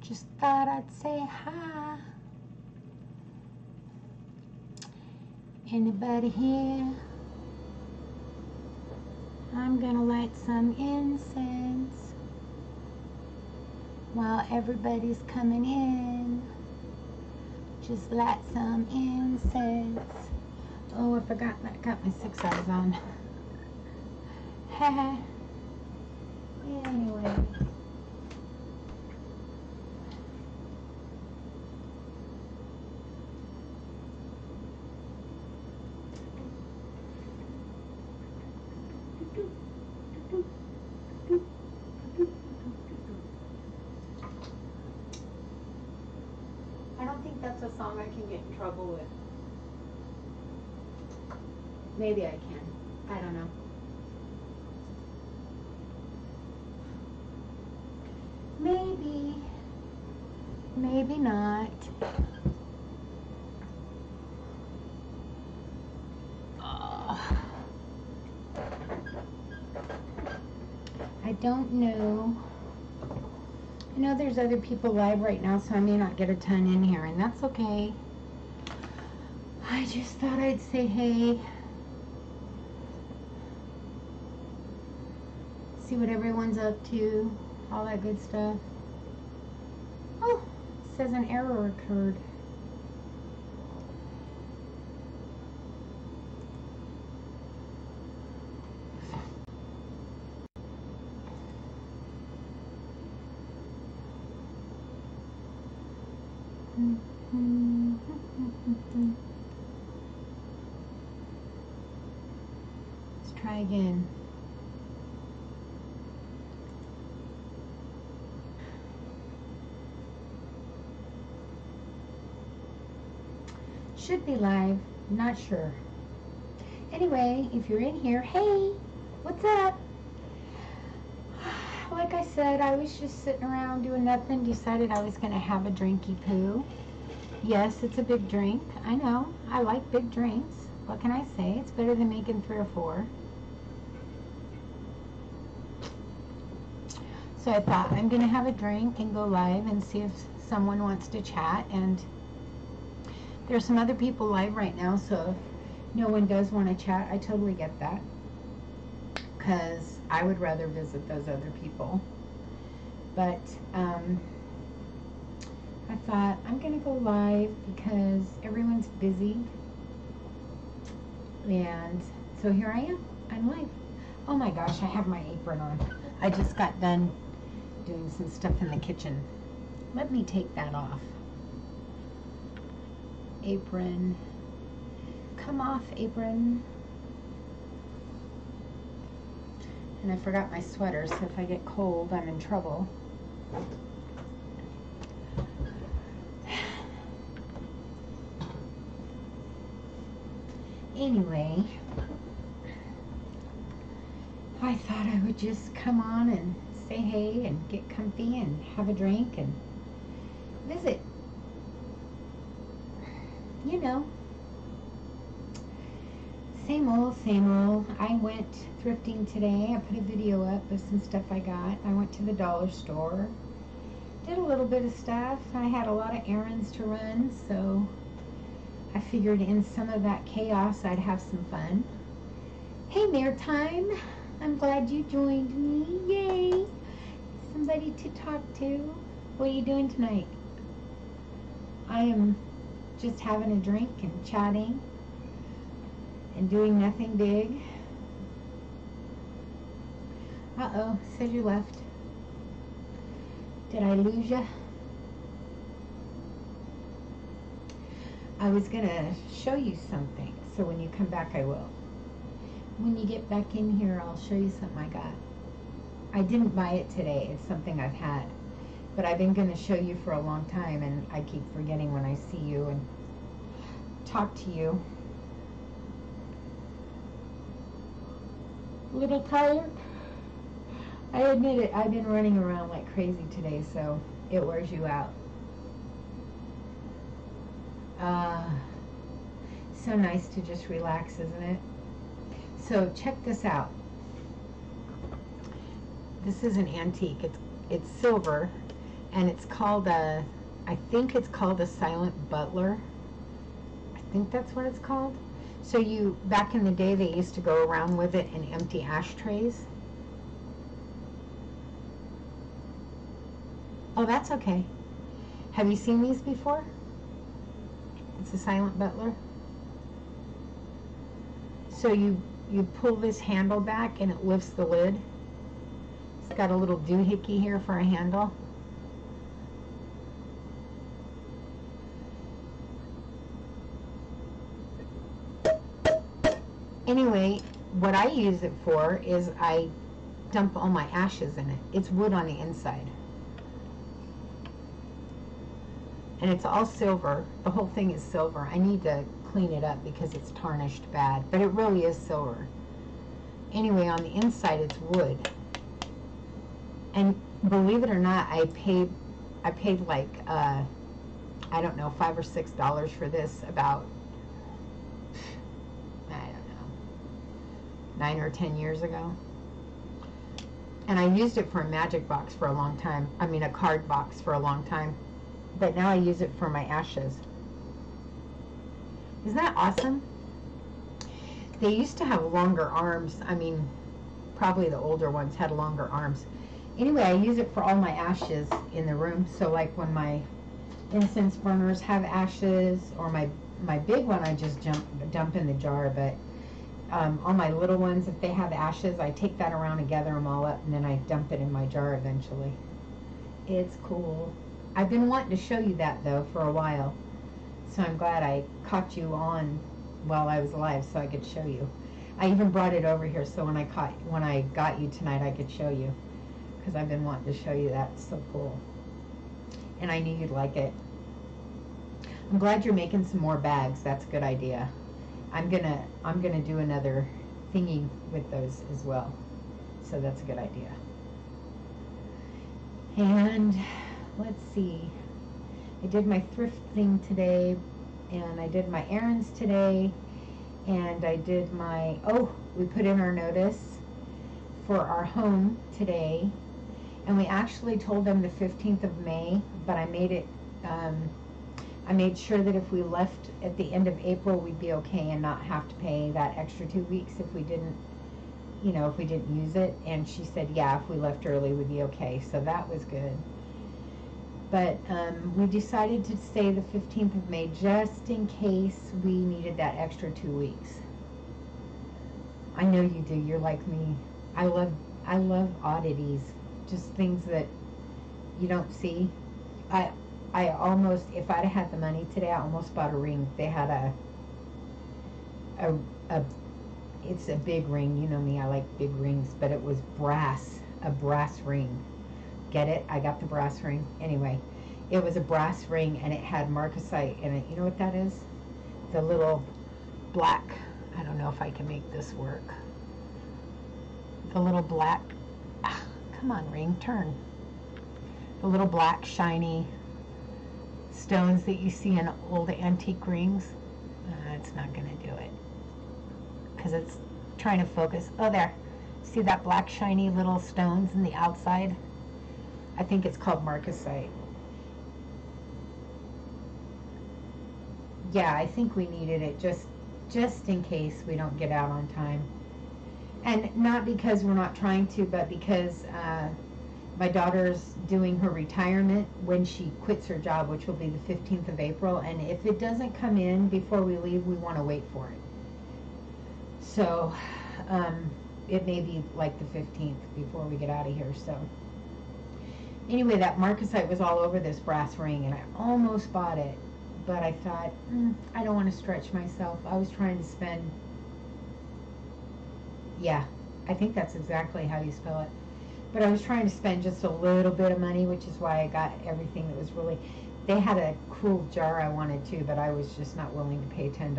Just thought I'd say hi. Anybody here? I'm gonna light some incense while everybody's coming in. Just light some incense. Oh, I forgot that I got my 6 eyes on. Haha. Anyway. I don't think that's a song I can get in trouble with. Maybe I can. I don't know. Maybe. Maybe not. I don't know. I know there's other people live right now, so I may not get a ton in here, and that's okay. I just thought I'd say hey. See what everyone's up to, all that good stuff. Oh, it says an error occurred. Let's try again. Should be live, not sure. Anyway, if you're in here, hey, what's up? Like I said, I was just sitting around doing nothing, decided I was going to have a drinky poo. Yes, it's a big drink. I know. I like big drinks. What can I say? It's better than making 3 or 4. So I thought I'm going to have a drink and go live and see if someone wants to chat. And there's some other people live right now, so if no one does want to chat, I totally get that. Because I would rather visit those other people. But I thought I'm going to go live because everyone's busy. And so here I am. I'm live. Oh my gosh, I have my apron on. I just got done doing some stuff in the kitchen. Let me take that off. Apron. Come off, apron. And I forgot my sweater, so if I get cold, I'm in trouble. Anyway, I thought I would just come on and say hey and get comfy and have a drink and visit. You know, same old, same old. I went thrifting today. I put a video up of some stuff I got. I went to the dollar store, did a little bit of stuff. I had a lot of errands to run, so I figured in some of that chaos I'd have some fun. Hey, Maritime, I'm glad you joined me. Yay! Somebody to talk to. What are you doing tonight? I am just having a drink and chatting and doing nothing big. Uh-oh, said you left. Did I lose ya? I was gonna show you something, so when you come back I will. When you get back in here, I'll show you something I got. I didn't buy it today, it's something I've had, but I've been gonna show you for a long time, and I keep forgetting when I see you and talk to you. A little tired? I admit it, I've been running around like crazy today, so it wears you out. So nice to just relax, isn't it? So check this out. This is an antique. It's silver, and it's called a, I think it's called a Silent Butler. I think that's what it's called. So you, back in the day, they used to go around with it in empty ashtrays. Oh, that's okay. Have you seen these before? It's a Silent Butler. So you pull this handle back and it lifts the lid. It's got a little doohickey here for a handle. Anyway, what I use it for is I dump all my ashes in it. It's wood on the inside. And it's all silver. The whole thing is silver. I need to clean it up because it's tarnished bad, but it really is silver. Anyway, on the inside it's wood. And believe it or not, I paid like I don't know, $5 or $6 for this about, I don't know, 9 or 10 years ago. And I used it for a magic box for a long time. I mean, a card box for a long time. But now I use it for my ashes. Isn't that awesome? They used to have longer arms. I mean, probably the older ones had longer arms. Anyway, I use it for all my ashes in the room. So like when my incense burners have ashes, or my big one, I just dump in the jar. But all my little ones, if they have ashes, I take that around and gather them all up, and then I dump it in my jar eventually. It's cool. I've been wanting to show you that though for a while, so I'm glad I caught you on while I was alive so I could show you. I even brought it over here so when I got you tonight I could show you, because I've been wanting to show you that. It's so cool, and I knew you'd like it. I'm glad you're making some more bags. That's a good idea. I'm gonna do another thingy with those as well, so that's a good idea. And let's see, I did my thrift thing today, and I did my errands today, and I did my, we put in our notice for our home today, and we actually told them the 15th of May, but I made it, I made sure that if we left at the end of April, we'd be okay and not have to pay that extra 2 weeks if we didn't, if we didn't use it. And she said, yeah, if we left early, we'd be okay. So that was good. But we decided to say the 15th of May just in case we needed that extra 2 weeks. I know you do. You're like me. I love oddities, just things that you don't see. I almost, if I'd had the money today, I almost bought a ring. They had it's a big ring. You know me, I like big rings, but it was brass, a brass ring. Get it? I got the brass ring. Anyway, it was a brass ring, and it had marcasite in it. You know what that is? The little black, I don't know if I can make this work. The little black, come on ring, turn. The little black shiny stones that you see in old antique rings. It's not going to do it because it's trying to focus. Oh, there. See that black shiny little stones in the outside? I think it's called marcasite. Yeah, I think we needed it just in case we don't get out on time. And not because we're not trying to, but because my daughter's doing her retirement when she quits her job, which will be the 15th of April. And if it doesn't come in before we leave, we want to wait for it. So it may be like the 15th before we get out of here. So anyway, that marcasite was all over this brass ring, and I almost bought it. But I thought, I don't want to stretch myself. I was trying to spend, yeah, I think that's exactly how you spell it. But I was trying to spend just a little bit of money, which is why I got everything that was really, they had a cool jar I wanted too, but I was just not willing to pay $10.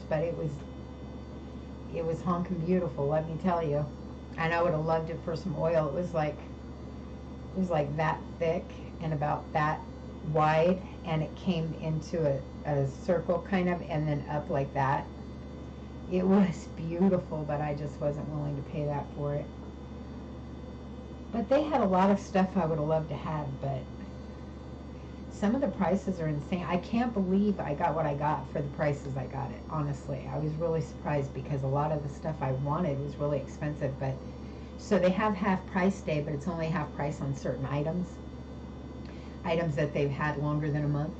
But it was honkin' beautiful, let me tell you. And I would have loved it for some oil. It was like that thick and about that wide, and it came into a circle kind of, and then up like that. It was beautiful, but I just wasn't willing to pay that for it. But they had a lot of stuff I would have loved to have, but some of the prices are insane. I can't believe I got what I got for the prices I got it, honestly. I was really surprised because a lot of the stuff I wanted was really expensive. But so they have half price day, but it's only half price on certain items that they've had longer than a month.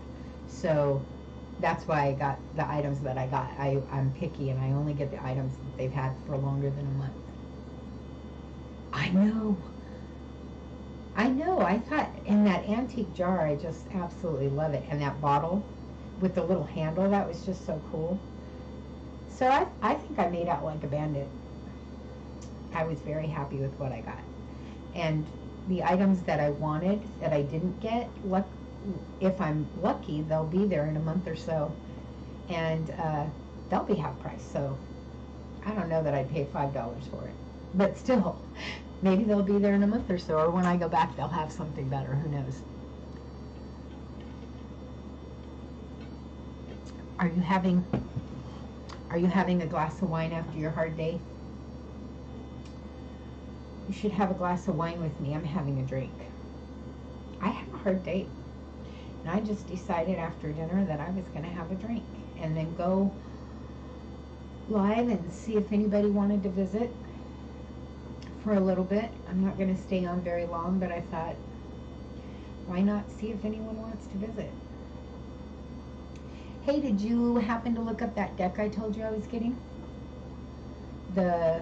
So that's why I got the items that I got. I'm picky, and I only get the items that they've had for longer than a month. I know. I thought, in that antique jar, I just absolutely love it. And that bottle with the little handle, that was just so cool. So I think I made out like a bandit. I was very happy with what I got. And the items that I wanted that I didn't get, if I'm lucky, they'll be there in a month or so. And they'll be half price. So I don't know that I'd pay $5 for it. But still, maybe they'll be there in a month or so, or when I go back they'll have something better, who knows. Are you having a glass of wine after your hard day? You should have a glass of wine with me. I'm having a drink. I had a hard day, and I just decided after dinner that I was going to have a drink and then go live and see if anybody wanted to visit for a little bit. I'm not going to stay on very long, but I thought, why not see if anyone wants to visit? Hey, did you happen to look up that deck I told you I was getting? The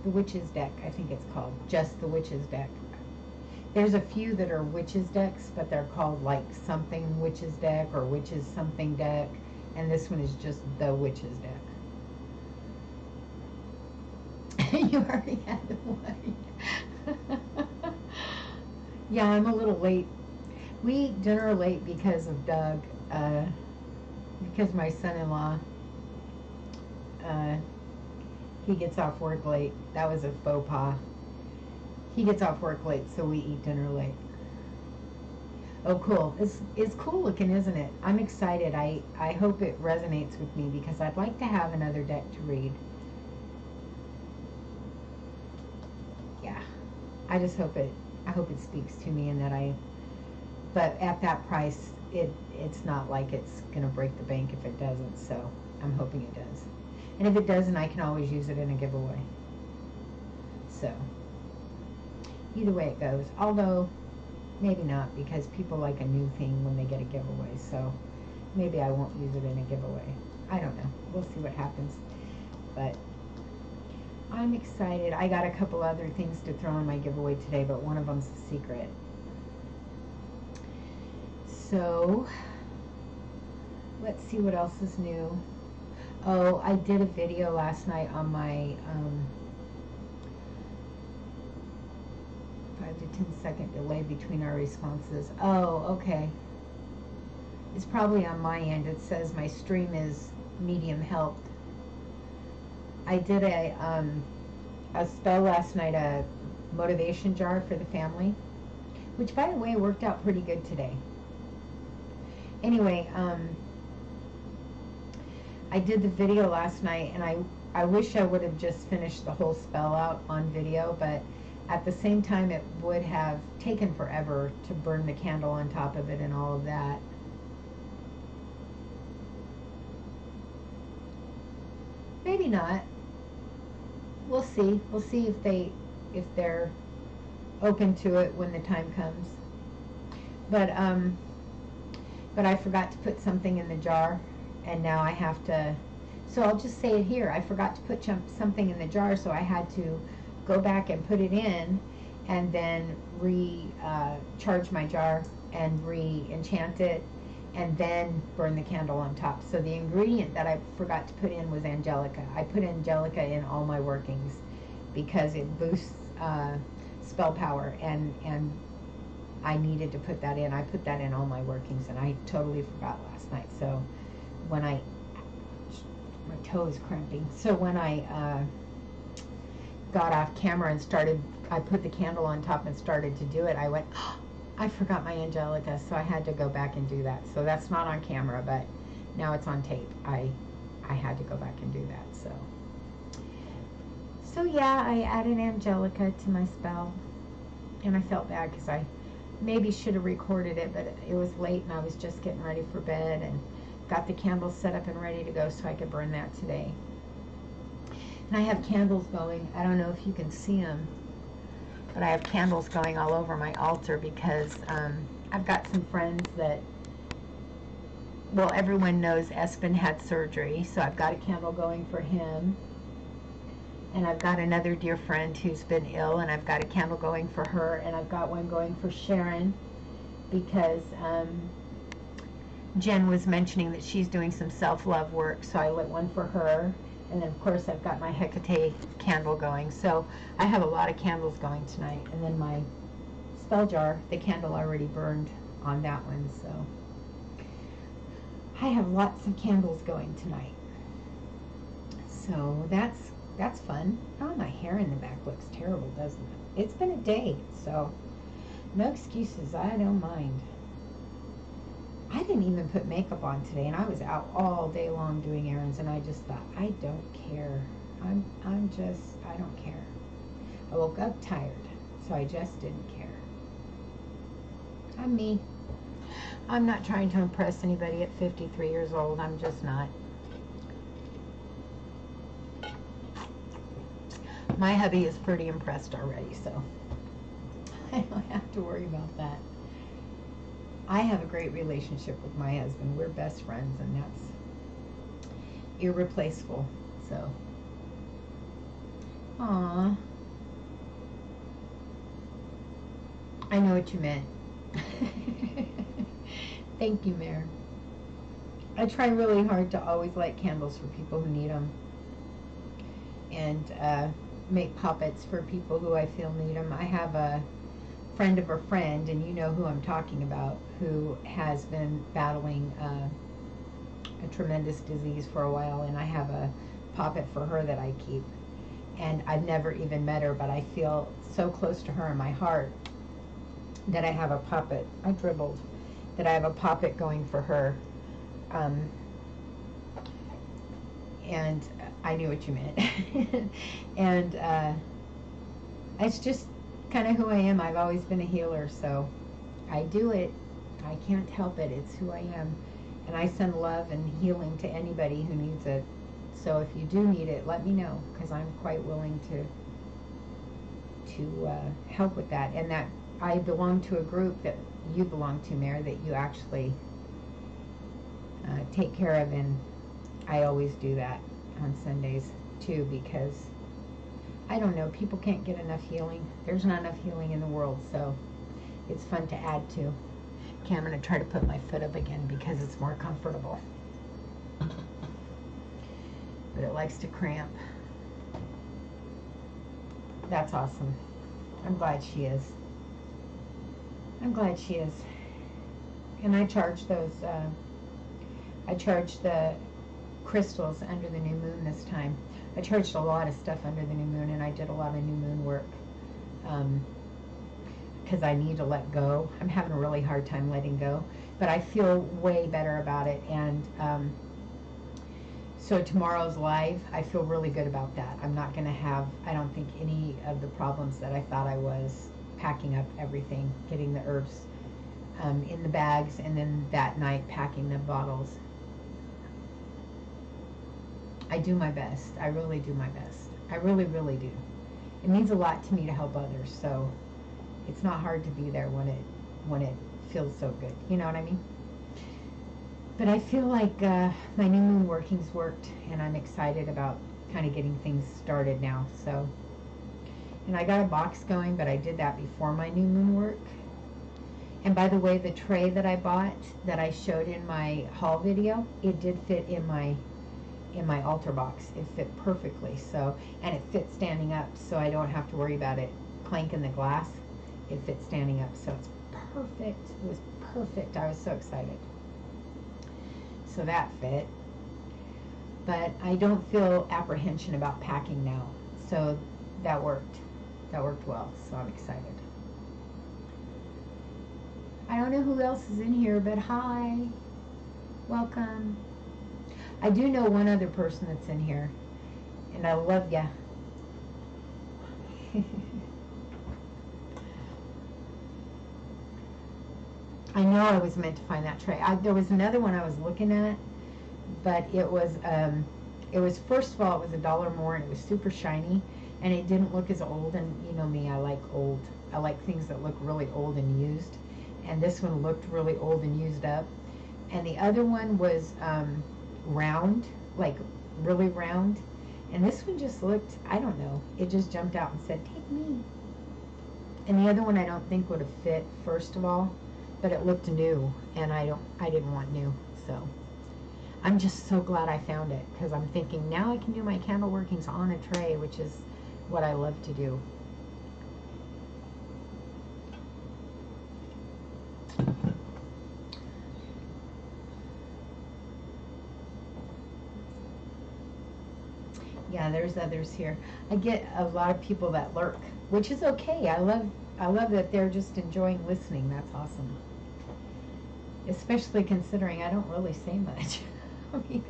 Witches deck, I think it's called. Just the Witches deck. There's a few that are Witches decks, but they're called like something Witches deck or Witches something deck. And this one is just the Witches deck. You already had the one. Yeah, I'm a little late. We eat dinner late because of Doug. Because my son-in-law, he gets off work late. That was a faux pas. He gets off work late, so we eat dinner late. Oh, cool. It's cool looking, isn't it? I'm excited. I hope it resonates with me because I'd like to have another deck to read. Yeah. I just hope it speaks to me, and that but at that price, it's not like it's going to break the bank if it doesn't, so I'm hoping it does. And if it doesn't, I can always use it in a giveaway. So, either way it goes. Although, maybe not, because people like a new thing when they get a giveaway, so maybe I won't use it in a giveaway. I don't know. We'll see what happens. But I'm excited. I got a couple other things to throw in my giveaway today, but one of them's a secret. So, let's see what else is new. Oh, I did a video last night on my 5 to 10 second delay between our responses. Oh, okay. It's probably on my end. It says my stream is medium helped. I did a spell last night, a motivation jar for the family, which, by the way, worked out pretty good today. Anyway, I did the video last night, and I wish I would have just finished the whole spell out on video, but at the same time it would have taken forever to burn the candle on top of it and all of that. Maybe not. We'll see. We'll see if they're open to it when the time comes. But I forgot to put something in the jar, and now I have to, so I'll just say it here. I forgot to put something in the jar, so I had to go back and put it in, and then charge my jar and re-enchant it, and then burn the candle on top. So the ingredient that I forgot to put in was Angelica. I put Angelica in all my workings because it boosts spell power, and I needed to put that in. I put that in all my workings, and I totally forgot last night. So when my toe is cramping. So when I got off camera and I put the candle on top and started to do it, I went, oh, I forgot my Angelica, so I had to go back and do that. So that's not on camera, but now it's on tape. I had to go back and do that. So yeah, I added Angelica to my spell, and I felt bad because I maybe should have recorded it, but it was late and I was just getting ready for bed and got the candles set up and ready to go so I could burn that today. And I have candles going. I don't know if you can see them, but I have candles going all over my altar because I've got some friends that, well, everyone knows Espen had surgery, so I've got a candle going for him. And I've got another dear friend who's been ill, and I've got a candle going for her, and I've got one going for Sharon because Jen was mentioning that she's doing some self-love work, so I lit one for her. And then, of course, I've got my Hecate candle going. So I have a lot of candles going tonight. And then my spell jar, the candle already burned on that one, so I have lots of candles going tonight. So that's fun. Oh, my hair in the back looks terrible, doesn't it? It's been a day, so no excuses. I don't mind. I didn't even put makeup on today, and I was out all day long doing errands, and I just thought, I don't care. I don't care. I woke up tired, so I just didn't care. I'm me. I'm not trying to impress anybody at 53 years old. I'm just not. My hubby is pretty impressed already, so I don't have to worry about that. I have a great relationship with my husband. We're best friends, and that's irreplaceable. So, aw, I know what you meant. Thank you, Mare. I try really hard to always light candles for people who need them, and make poppets for people who I feel need them. I have a friend of a friend, and you know who I'm talking about, who has been battling a tremendous disease for a while, and I have a poppet for her that I keep. And I've never even met her, but I feel so close to her in my heart that I have a poppet. I dribbled. That I have a poppet going for her. And I knew what you meant. And it's just kind of who I am. I've always been a healer, so I do it. I can't help it. It's who I am. And I send love and healing to anybody who needs it. So if you do need it, let me know, because I'm quite willing to help with that. And that I belong to a group that you belong to, Mare, that you actually take care of, and I always do that on Sundays too, because I don't know, people can't get enough healing. There's not enough healing in the world, so it's fun to add to. Okay, I'm going to try to put my foot up again because it's more comfortable. But it likes to cramp. That's awesome. I'm glad she is. I'm glad she is. And I charge those, I charged the crystals under the new moon this time. I charged a lot of stuff under the new moon, and I did a lot of new moon work because I need to let go. I'm having a really hard time letting go, but I feel way better about it. And so tomorrow's live, I feel really good about that. I'm not going to have, I don't think, any of the problems that I thought I was packing up everything, getting the herbs in the bags, and then that night packing the bottles. I do my best. I really do my best. I really, really do. It means a lot to me to help others, so it's not hard to be there when it feels so good. You know what I mean? But I feel like my new moon workings worked, and I'm excited about kind of getting things started now. So, and I got a box going, but I did that before my new moon work. And by the way, the tray that I bought, that I showed in my haul video, it did fit in my altar box. It fit perfectly. So, and it fits standing up, so I don't have to worry about it clanking the glass. It fits standing up, so it's perfect. It was perfect. I was so excited. So that fit. But I don't feel apprehension about packing now. So that worked. That worked well, so I'm excited. I don't know who else is in here, but hi. Welcome. I do know one other person that's in here, and I love ya. I know I was meant to find that tray. There was another one I was looking at, but it was first of all, it was $1 more, and it was super shiny, and it didn't look as old. And you know me, I like things that look really old and used, and this one looked really old and used up. And the other one was round, like really round, and this one just looked, I don't know, it just jumped out and said, "Take me." And the other one I don't think would have fit, first of all, but it looked new, and I didn't want new. So I'm just so glad I found it, because I'm thinking now I can do my candle workings on a tray, which is what I love to do. Yeah, there's others here. I get a lot of people that lurk, which is okay. I love that they're just enjoying listening. That's awesome. Especially considering I don't really say much. I mean,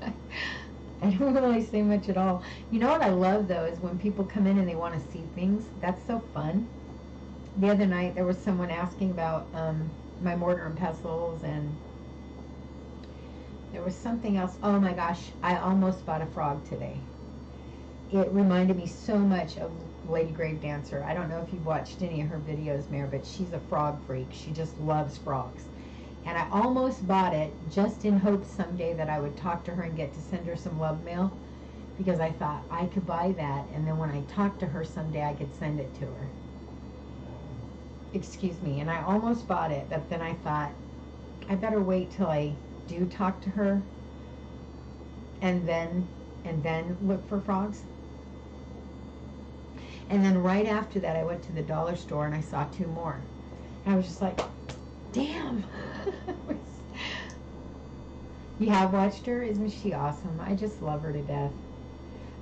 I don't really say much at all. You know what I love though is when people come in and they want to see things. That's so fun. The other night there was someone asking about my mortar and pestles, and there was something else. Oh my gosh, I almost bought a frog today. It reminded me so much of Lady Grave Dancer. I don't know if you've watched any of her videos, Mare, but she's a frog freak. She just loves frogs. And I almost bought it just in hopes someday that I would talk to her and get to send her some love mail, because I thought I could buy that, and then when I talk to her someday I could send it to her. Excuse me. And I almost bought it, but then I thought I better wait till I do talk to her and then look for frogs. And then right after that, I went to the dollar store and I saw 2 more. And I was just like, damn. You have watched her? Isn't she awesome? I just love her to death.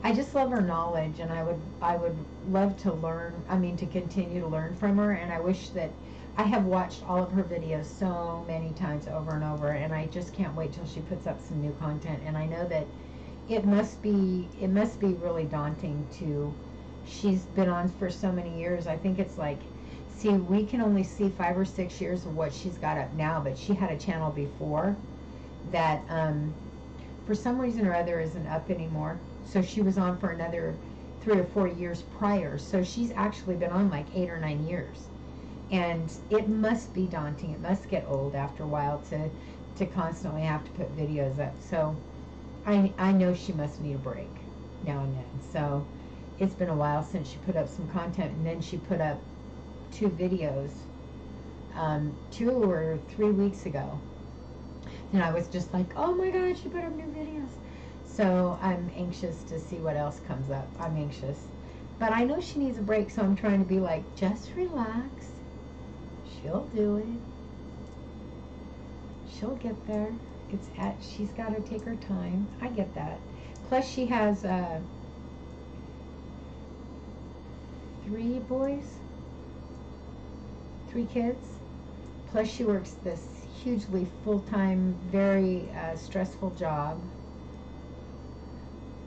I just love her knowledge, and I would love to learn, to continue to learn from her. And I wish that I have watched all of her videos so many times over and over, and I just can't wait till she puts up some new content. And I know that it must be really daunting to, she's been on for so many years. I think it's like, see, we can only see 5 or 6 years of what she's got up now, but she had a channel before that for some reason or other isn't up anymore. So she was on for another 3 or 4 years prior. So she's actually been on like 8 or 9 years. And it must be daunting. It must get old after a while to constantly have to put videos up. So I know she must need a break now and then. So it's been a while since she put up some content, and then she put up 2 videos 2 or 3 weeks ago. And I was just like, oh my God, she put up new videos. So I'm anxious to see what else comes up. I'm anxious. But I know she needs a break, so I'm trying to be like, just relax. She'll do it. She'll get there. She's got to take her time. I get that. Plus she has 3 boys, 3 kids. Plus she works this hugely full-time, very stressful job.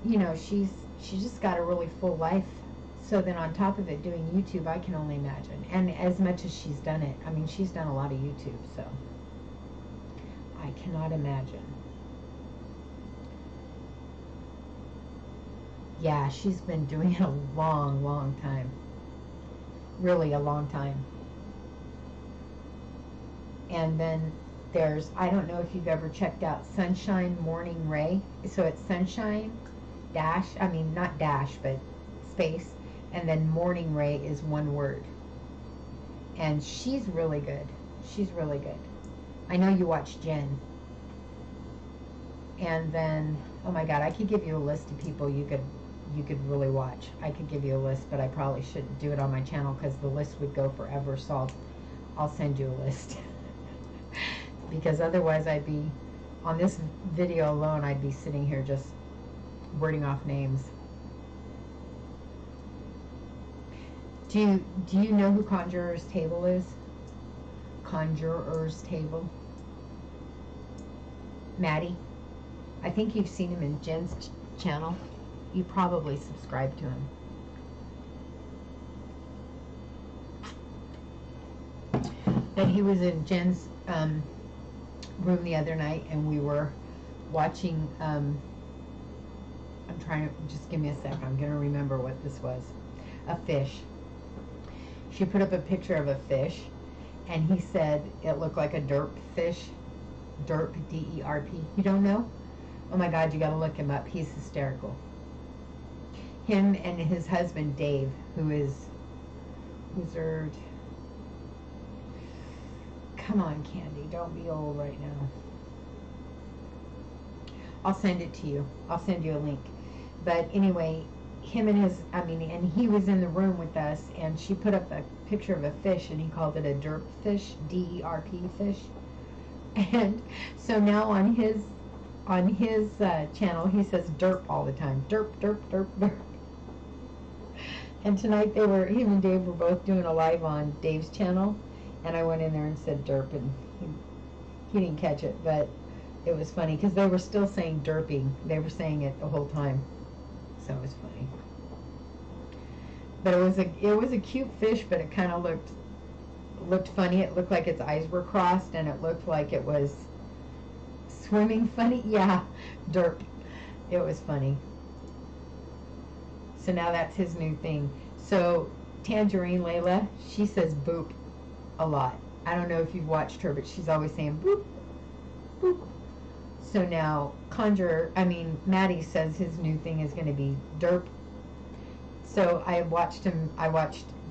You know, she's just got a really full life. So then on top of it, doing YouTube, I can only imagine. And as much as she's done it, she's done a lot of YouTube, so I cannot imagine. Yeah, she's been doing it a long, long time. Really a long time. And then there's, I don't know if you've ever checked out Sunshine Morning Ray. So it's Sunshine dash, not dash, but space, and then Morning Ray is one word. And she's really good. She's really good. I know you watch Jen. And then, oh my God, I could give you a list of people you could really watch. I could give you a list, but I probably shouldn't do it on my channel because the list would go forever, so I'll send you a list. Because otherwise I'd be, on this video alone, I'd be sitting here just wording off names. Do you know who Conjurer's Table is? Conjurer's Table? Maddie? I think you've seen him in Jen's channel. You probably subscribe to him. And he was in Jen's room the other night, and we were watching, I'm trying to, just give me a sec, I'm going to remember what this was. A fish. She put up a picture of a fish, and he said it looked like a derp fish. Derp, D-E-R-P. You don't know? Oh my God, you got to look him up. He's hysterical. Him and his husband, Dave, who is Wizard. Come on, Candy, don't be old right now. I'll send it to you. I'll send you a link. But anyway, him and his, and he was in the room with us, and she put up a picture of a fish, and he called it a derp fish, D-E-R-P fish. And so now on his channel, he says derp all the time. Derp, derp, derp, derp. And tonight him and Dave were both doing a live on Dave's channel, and I went in there and said derp, and he didn't catch it, but it was funny because they were still saying derping. They were saying it the whole time, so it was funny. But it was a cute fish, but it kind of looked funny. It looked like its eyes were crossed, and it looked like it was swimming funny. Yeah, derp. It was funny. So now that's his new thing. So Tangerine Layla, she says boop a lot. I don't know if you've watched her, but she's always saying boop, boop. So now Maddie says his new thing is going to be derp. So I watched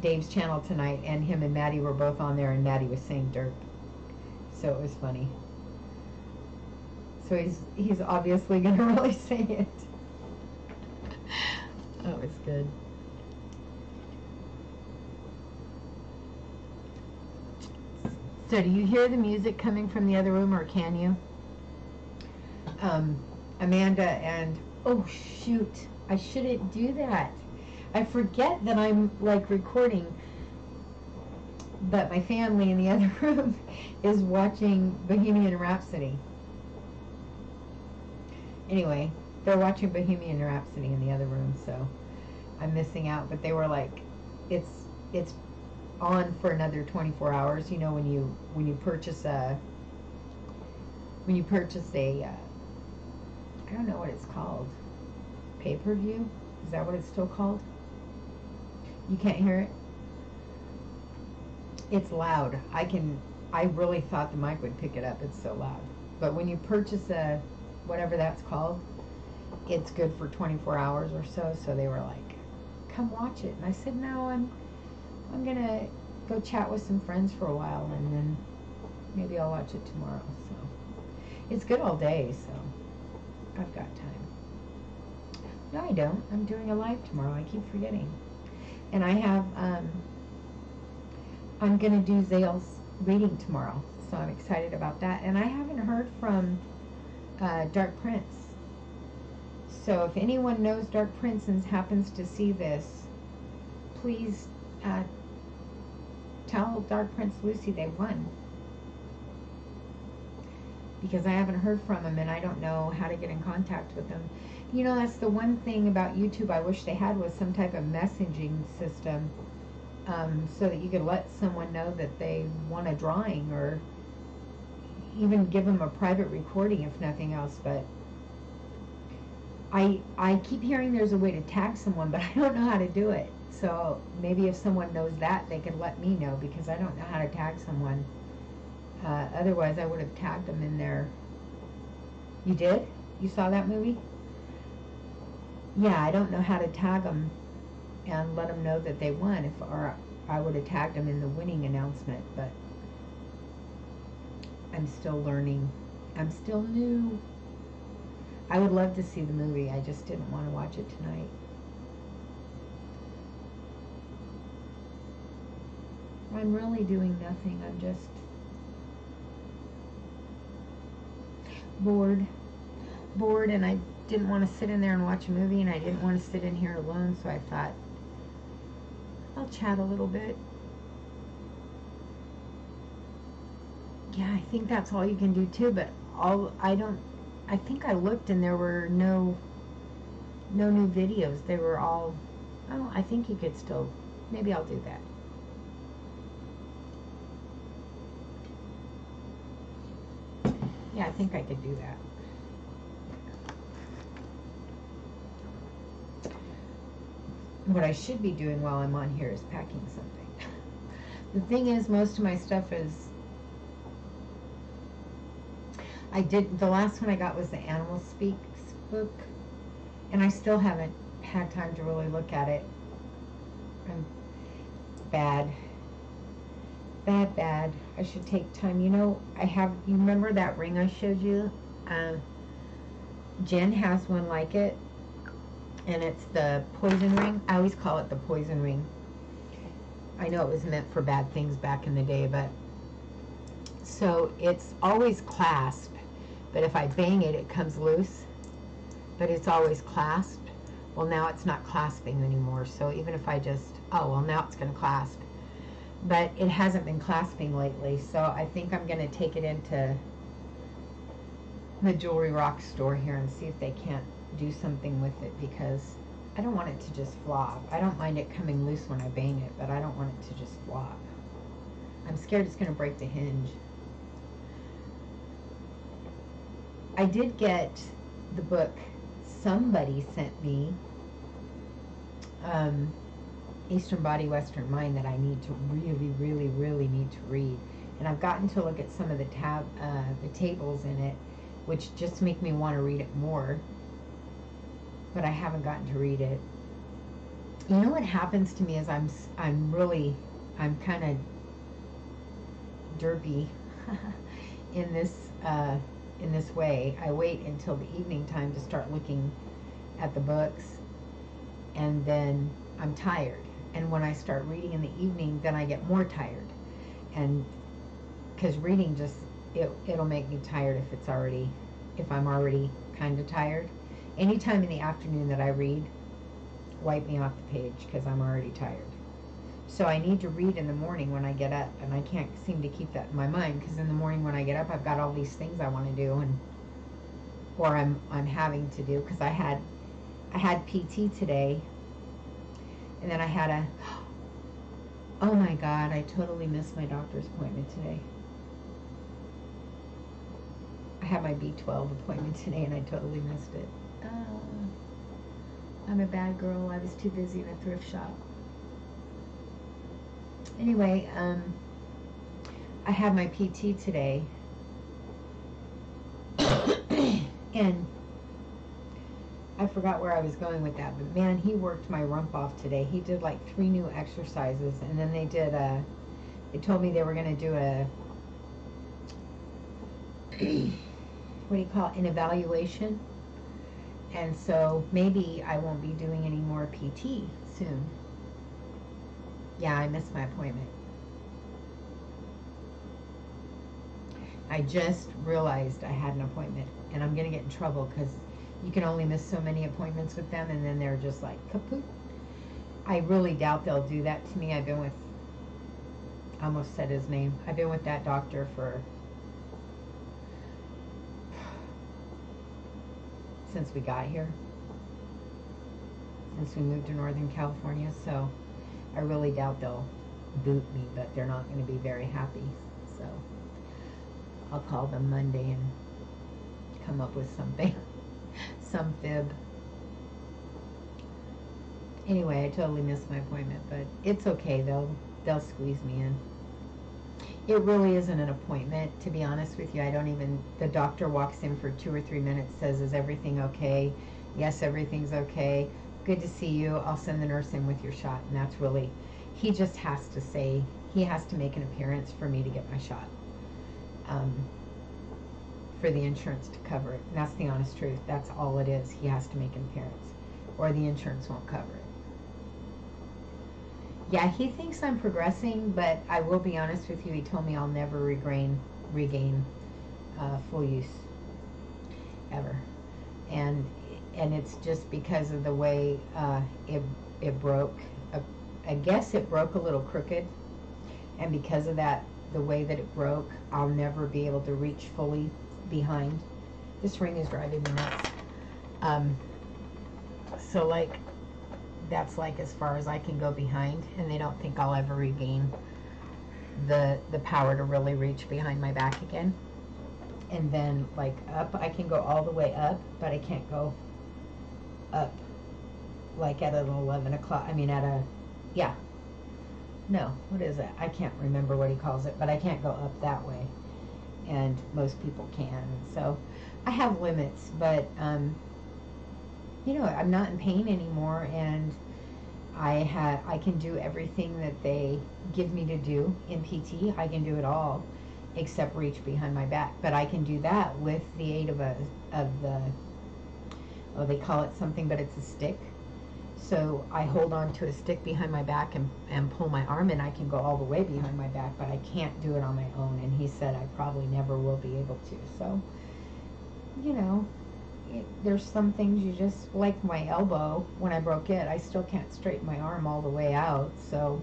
Dave's channel tonight, and him and Maddie were both on there, and Maddie was saying derp. So it was funny. So he's obviously going to really say it. Oh, it's good. So do you hear the music coming from the other room, or can you? Amanda and, oh shoot, I shouldn't do that. I forget that I'm like recording, but my family in the other room is watching Bohemian Rhapsody. Anyway, they're watching Bohemian Rhapsody in the other room, so I'm missing out. But they were like, it's on for another 24 hours. You know, when you purchase a I don't know what it's called, pay-per-view. Is that what it's still called? You can't hear it? It's loud. I really thought the mic would pick it up. It's so loud. But when you purchase a whatever that's called, it's good for 24 hours or so. So they were like, come watch it. And I said, no, I'm gonna go chat with some friends for a while, and then maybe I'll watch it tomorrow. So it's good all day, so I've got time. No, I don't. I'm doing a live tomorrow. I keep forgetting. And I have, I'm gonna do Zale's reading tomorrow, so I'm excited about that. And I haven't heard from Dark Prince. So if anyone knows Dark Prince and happens to see this, please tell Dark Prince Lucy they won. Because I haven't heard from him, and I don't know how to get in contact with him. You know, that's the one thing about YouTube I wish they had, was some type of messaging system, so that you could let someone know that they won a drawing, or even give them a private recording if nothing else. But I keep hearing there's a way to tag someone, but I don't know how to do it. So maybe if someone knows that, they could let me know, because I don't know how to tag someone. Otherwise, I would have tagged them in there. You did? You saw that movie? Yeah, I don't know how to tag them and let them know that they won. Or I would have tagged them in the winning announcement, but I'm still learning. I'm still new. I would love to see the movie. I just didn't want to watch it tonight. I'm really doing nothing. I'm just bored, and I didn't want to sit in there and watch a movie, and I didn't want to sit in here alone, so I thought I'll chat a little bit. Yeah, I think that's all you can do too, but I think I looked and there were no new videos. They were all, oh, I think you could still, maybe I'll do that. Yeah, I think I could do that. What I should be doing while I'm on here is packing something. The thing is, most of my stuff is, the last one I got was the Animal Speaks book, and I still haven't had time to really look at it. I'm bad. I should take time. You know, you remember that ring I showed you? Jen has one like it, and it's the poison ring. I always call it the poison ring. I know it was meant for bad things back in the day, but so it's always clasped, but if I bang it, it comes loose, but it's always clasped. Well, now it's not clasping anymore, so even if I just, oh, well, now it's going to clasp, but it hasn't been clasping lately, so I think I'm going to take it into the Jewelry Rock store here and see if they can't do something with it, because I don't want it to just flop. I don't mind it coming loose when I bang it, but I don't want it to just flop. I'm scared it's going to break the hinge. I did get the book somebody sent me, Eastern Body, Western Mind, that I need to really need to read. And I've gotten to look at some of the tables in it, which just make me want to read it more. But I haven't gotten to read it. You know what happens to me is I'm kind of derpy in this way. I wait until the evening time to start looking at the books, and then I'm tired. And when I start reading in the evening, then I get more tired. And because reading just it'll make me tired if I'm already kind of tired. Anytime in the afternoon that I read, wipe me off the page, because I'm already tired. So I need to read in the morning when I get up, and I can't seem to keep that in my mind, because in the morning when I get up, I've got all these things I want to do, or I'm having to do, because I had PT today, and then I had oh my God, I totally missed my doctor's appointment today. I had my B12 appointment today, and I totally missed it. I'm a bad girl. I was too busy in a thrift shop. Anyway, I had my PT today, and I forgot where I was going with that, but man, he worked my rump off today. He did like 3 new exercises, and then they told me they were going to do what do you call it, an evaluation. And so maybe I won't be doing any more PT soon. Yeah, I missed my appointment. I just realized I had an appointment, and I'm going to get in trouble because you can only miss so many appointments with them, and then they're just like kaput. I really doubt they'll do that to me. I almost said his name. I've been with that doctor since we got here, since we moved to Northern California, so I really doubt they'll boot me, but they're not going to be very happy, so I'll call them Monday and come up with something, some fib. Anyway, I totally missed my appointment, but it's okay, they'll squeeze me in. It really isn't an appointment, to be honest with you. The doctor walks in for 2 or 3 minutes, says, is everything okay? Yes, everything's okay. Good to see you. I'll send the nurse in with your shot. And that's really, he just has to make an appearance for me to get my shot, for the insurance to cover it. And that's the honest truth. That's all it is. He has to make an appearance, or the insurance won't cover it. Yeah, he thinks I'm progressing, but I will be honest with you, he told me I'll never regain full use, ever. And it's just because of the way it broke. I guess it broke a little crooked, and because of that, the way that it broke, I'll never be able to reach fully behind. This ring is driving me nuts. So like, that's like as far as I can go behind, and they don't think I'll ever regain the power to really reach behind my back again. and then like up. I can go all the way up, but I can't go up like at an 11 o'clock. I mean at a, yeah, no, what is it? I can't remember what he calls it, but I can't go up that way, and most people can. So I have limits, but you know, I'm not in pain anymore, and I can do everything that they give me to do in PT. I can do it all except reach behind my back, but I can do that with the aid of the, oh, they call it something, but it's a stick. So I hold on to a stick behind my back and pull my arm, and I can go all the way behind my back, but I can't do it on my own. And he said I probably never will be able to. So, you know, there's some things you just, like my elbow, when I broke it, I still can't straighten my arm all the way out. So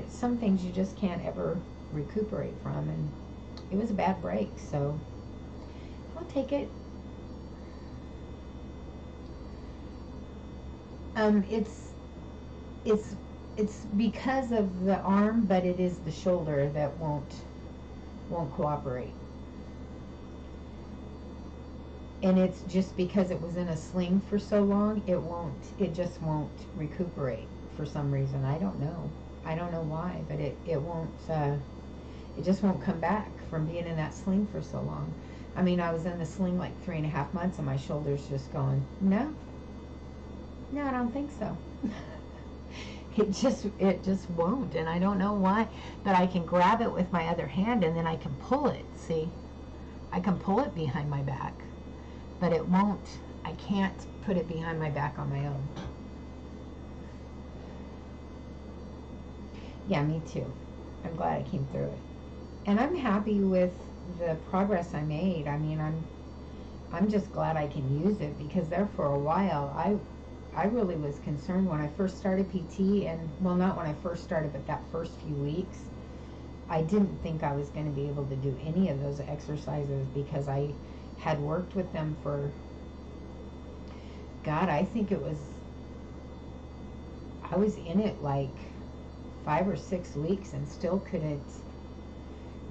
some things you just can't ever recuperate from, and it was a bad break, so I'll take it. It's because of the arm, but it is the shoulder that won't cooperate. And it's just because it was in a sling for so long, it just won't recuperate for some reason. I don't know why, but it won't, it just won't come back from being in that sling for so long. I mean, I was in the sling like 3.5 months, and my shoulder's just going, no, I don't think so. It just won't, and I don't know why, but I can grab it with my other hand, and then I can pull it. See, I can pull it behind my back, but it won't. I can't put it behind my back on my own. Yeah, me too. I'm glad I came through it, and I'm happy with the progress I made. I mean, I'm just glad I can use it, because there for a while I really was concerned when I first started PT, and well, not when I first started, but that first few weeks, I didn't think I was going to be able to do any of those exercises, because I had worked with them for, God, I think I was in it like 5 or 6 weeks and still couldn't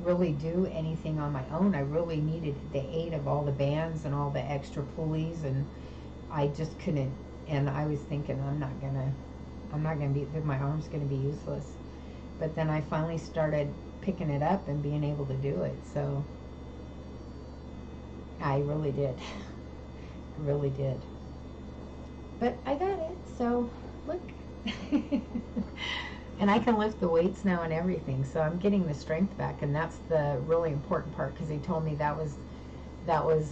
really do anything on my own. I really needed the aid of all the bands and all the extra pulleys, and I just couldn't. And I was thinking, I'm not gonna be, my arm's gonna be useless. But then I finally started picking it up and being able to do it. So I really did. I really did. But I got it, so look. And I can lift the weights now and everything, so I'm getting the strength back, and that's the really important part, because he told me that was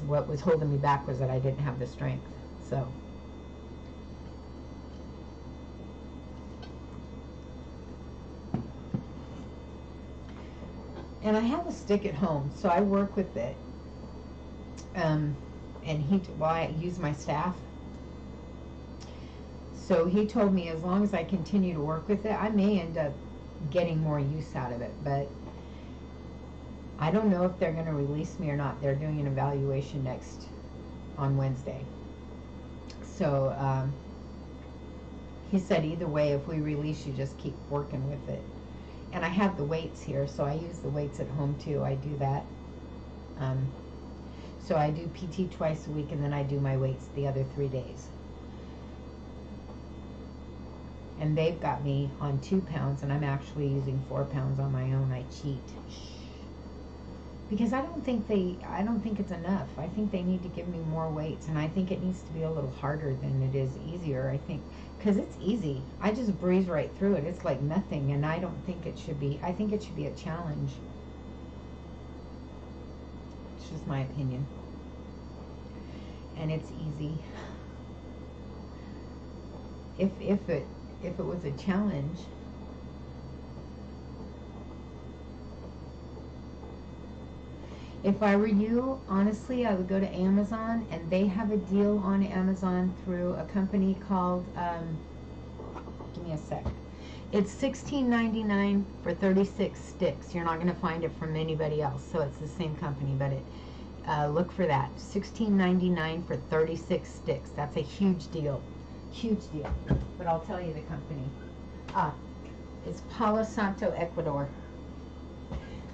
what was holding me back, was that I didn't have the strength. So and I have a stick at home, so I work with it. And I use my staff. So he told me as long as I continue to work with it, I may end up getting more use out of it. But I don't know if they're going to release me or not. They're doing an evaluation on Wednesday. So he said either way, if we release you, just keep working with it. And I have the weights here, so I use the weights at home too. I do that. So I do PT twice a week, and then I do my weights the other 3 days. And they've got me on 2 pounds, and I'm actually using 4 pounds on my own. I cheat. Because I don't think it's enough. I think they need to give me more weights, and I think it needs to be a little harder than it is easier. I think, because it's easy. I just breeze right through it. It's like nothing, and I don't think it should be. I think it should be a challenge. It's just my opinion. And it's easy. If it was a challenge, if I were you, honestly, I would go to Amazon, and they have a deal on Amazon through a company called, give me a sec. It's $16.99 for 36 sticks. You're not going to find it from anybody else, so it's the same company, but look for that. $16.99 for 36 sticks. That's a huge deal. Huge deal. But I'll tell you the company. It's Palo Santo, Ecuador.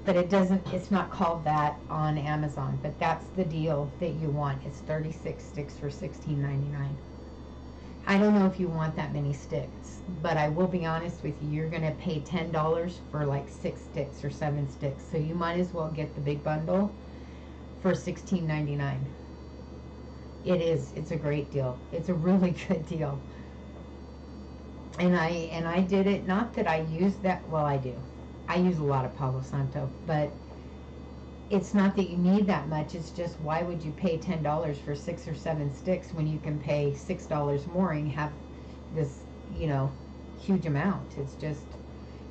But it doesn't, it's not called that on Amazon, but that's the deal that you want. It's 36 sticks for $16.99. I don't know if you want that many sticks, but I will be honest with you, you're going to pay $10 for like 6 sticks or 7 sticks. So you might as well get the big bundle for $16.99. It is. It's a great deal. It's a really good deal. And I did it, not that I use that, well, I do. I use a lot of Palo Santo, but it's not that you need that much. It's just, why would you pay $10 for 6 or 7 sticks when you can pay $6 more and have this, you know, huge amount? It's just,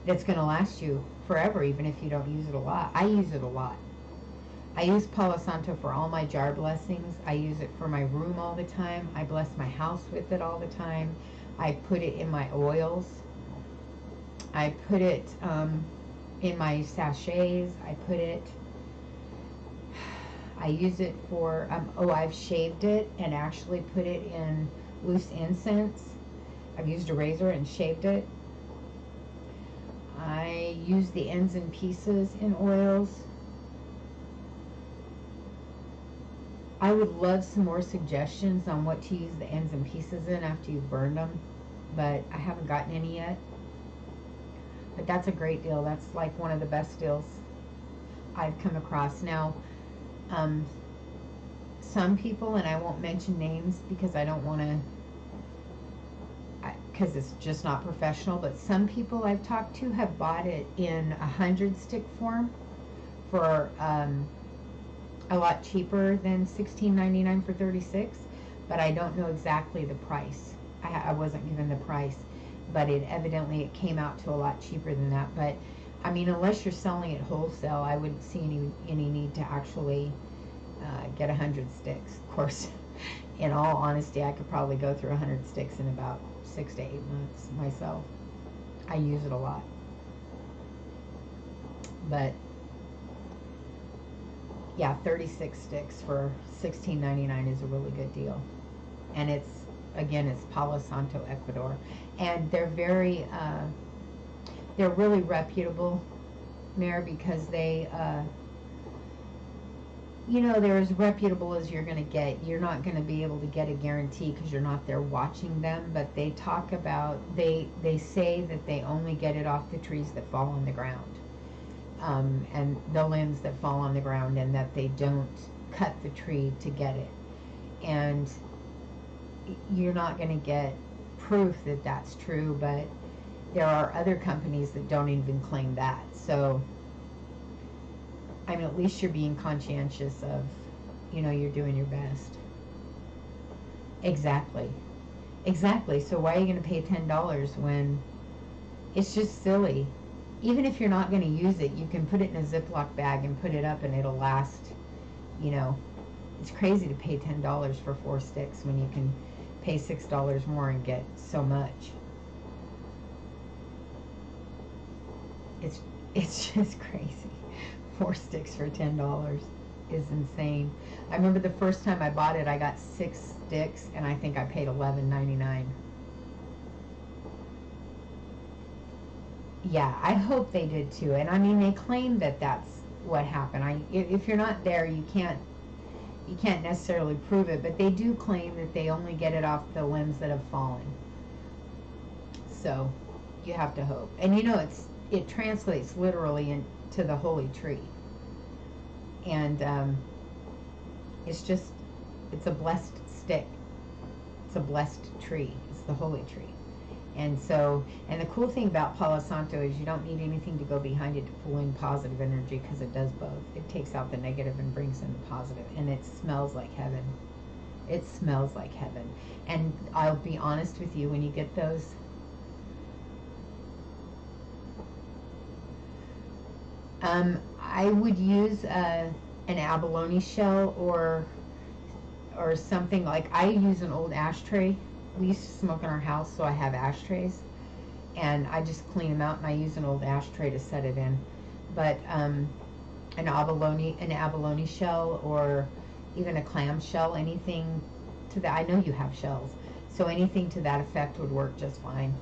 it's going to last you forever, even if you don't use it a lot. I use it a lot. I use Palo Santo for all my jar blessings. I use it for my room all the time. I bless my house with it all the time. I put it in my oils. I put it in my sachets. I use it for, I've shaved it and actually put it in loose incense. I've used a razor and shaved it. I use the ends and pieces in oils. I would love some more suggestions on what to use the ends and pieces in after you've burned them, but I haven't gotten any yet. But that's a great deal. That's like one of the best deals I've come across. Now, some people, and I won't mention names because I don't want to, because it's just not professional, but some people I've talked to have bought it in 100 stick form for a lot cheaper than $16.99 for 36, but I don't know exactly the price. I wasn't given the price, but evidently it came out to a lot cheaper than that. But I mean, unless you're selling it wholesale, I wouldn't see any need to actually get 100 sticks. Of course, in all honesty, I could probably go through 100 sticks in about 6 to 8 months myself. I use it a lot. But yeah, 36 sticks for $16.99 is a really good deal. And it's, again, it's Palo Santo, Ecuador. And they're they're really reputable, Mare, because they, you know, they're as reputable as you're going to get. You're not going to be able to get a guarantee because you're not there watching them, but they talk about, they say that they only get it off the trees that fall on the ground. And the limbs that fall on the ground, and that they don't cut the tree to get it. And you're not going to get proof that that's true, but there are other companies that don't even claim that. So, I mean, at least you're being conscientious of, you know, you're doing your best. Exactly. Exactly. So why are you going to pay $10 when it's just silly? Even if you're not going to use it, you can put it in a Ziploc bag and put it up and it'll last, you know. It's crazy to pay $10 for 4 sticks when you can pay $6 more and get so much. It's just crazy. 4 sticks for $10 is insane. I remember the first time I bought it, I got 6 sticks and I think I paid $11.99. Yeah, I hope they did too. And I mean, they claim that that's what happened. If you're not there, you can't necessarily prove it, but they do claim that they only get it off the limbs that have fallen. So you have to hope. And you know, it translates literally into the holy tree. And it's a blessed stick. It's a blessed tree. It's the holy tree. And so, and the cool thing about Palo Santo is you don't need anything to go behind it to pull in positive energy, because it does both. It takes out the negative and brings in the positive, and it smells like heaven. It smells like heaven. And I'll be honest with you, when you get those, I would use an abalone shell or something. Like, I use an old ashtray. We used to smoke in our house, so I have ashtrays, and I just clean them out and I use an old ashtray to set it in. But an abalone shell, or even a clam shell, anything to that. I know you have shells, so anything to that effect would work just fine.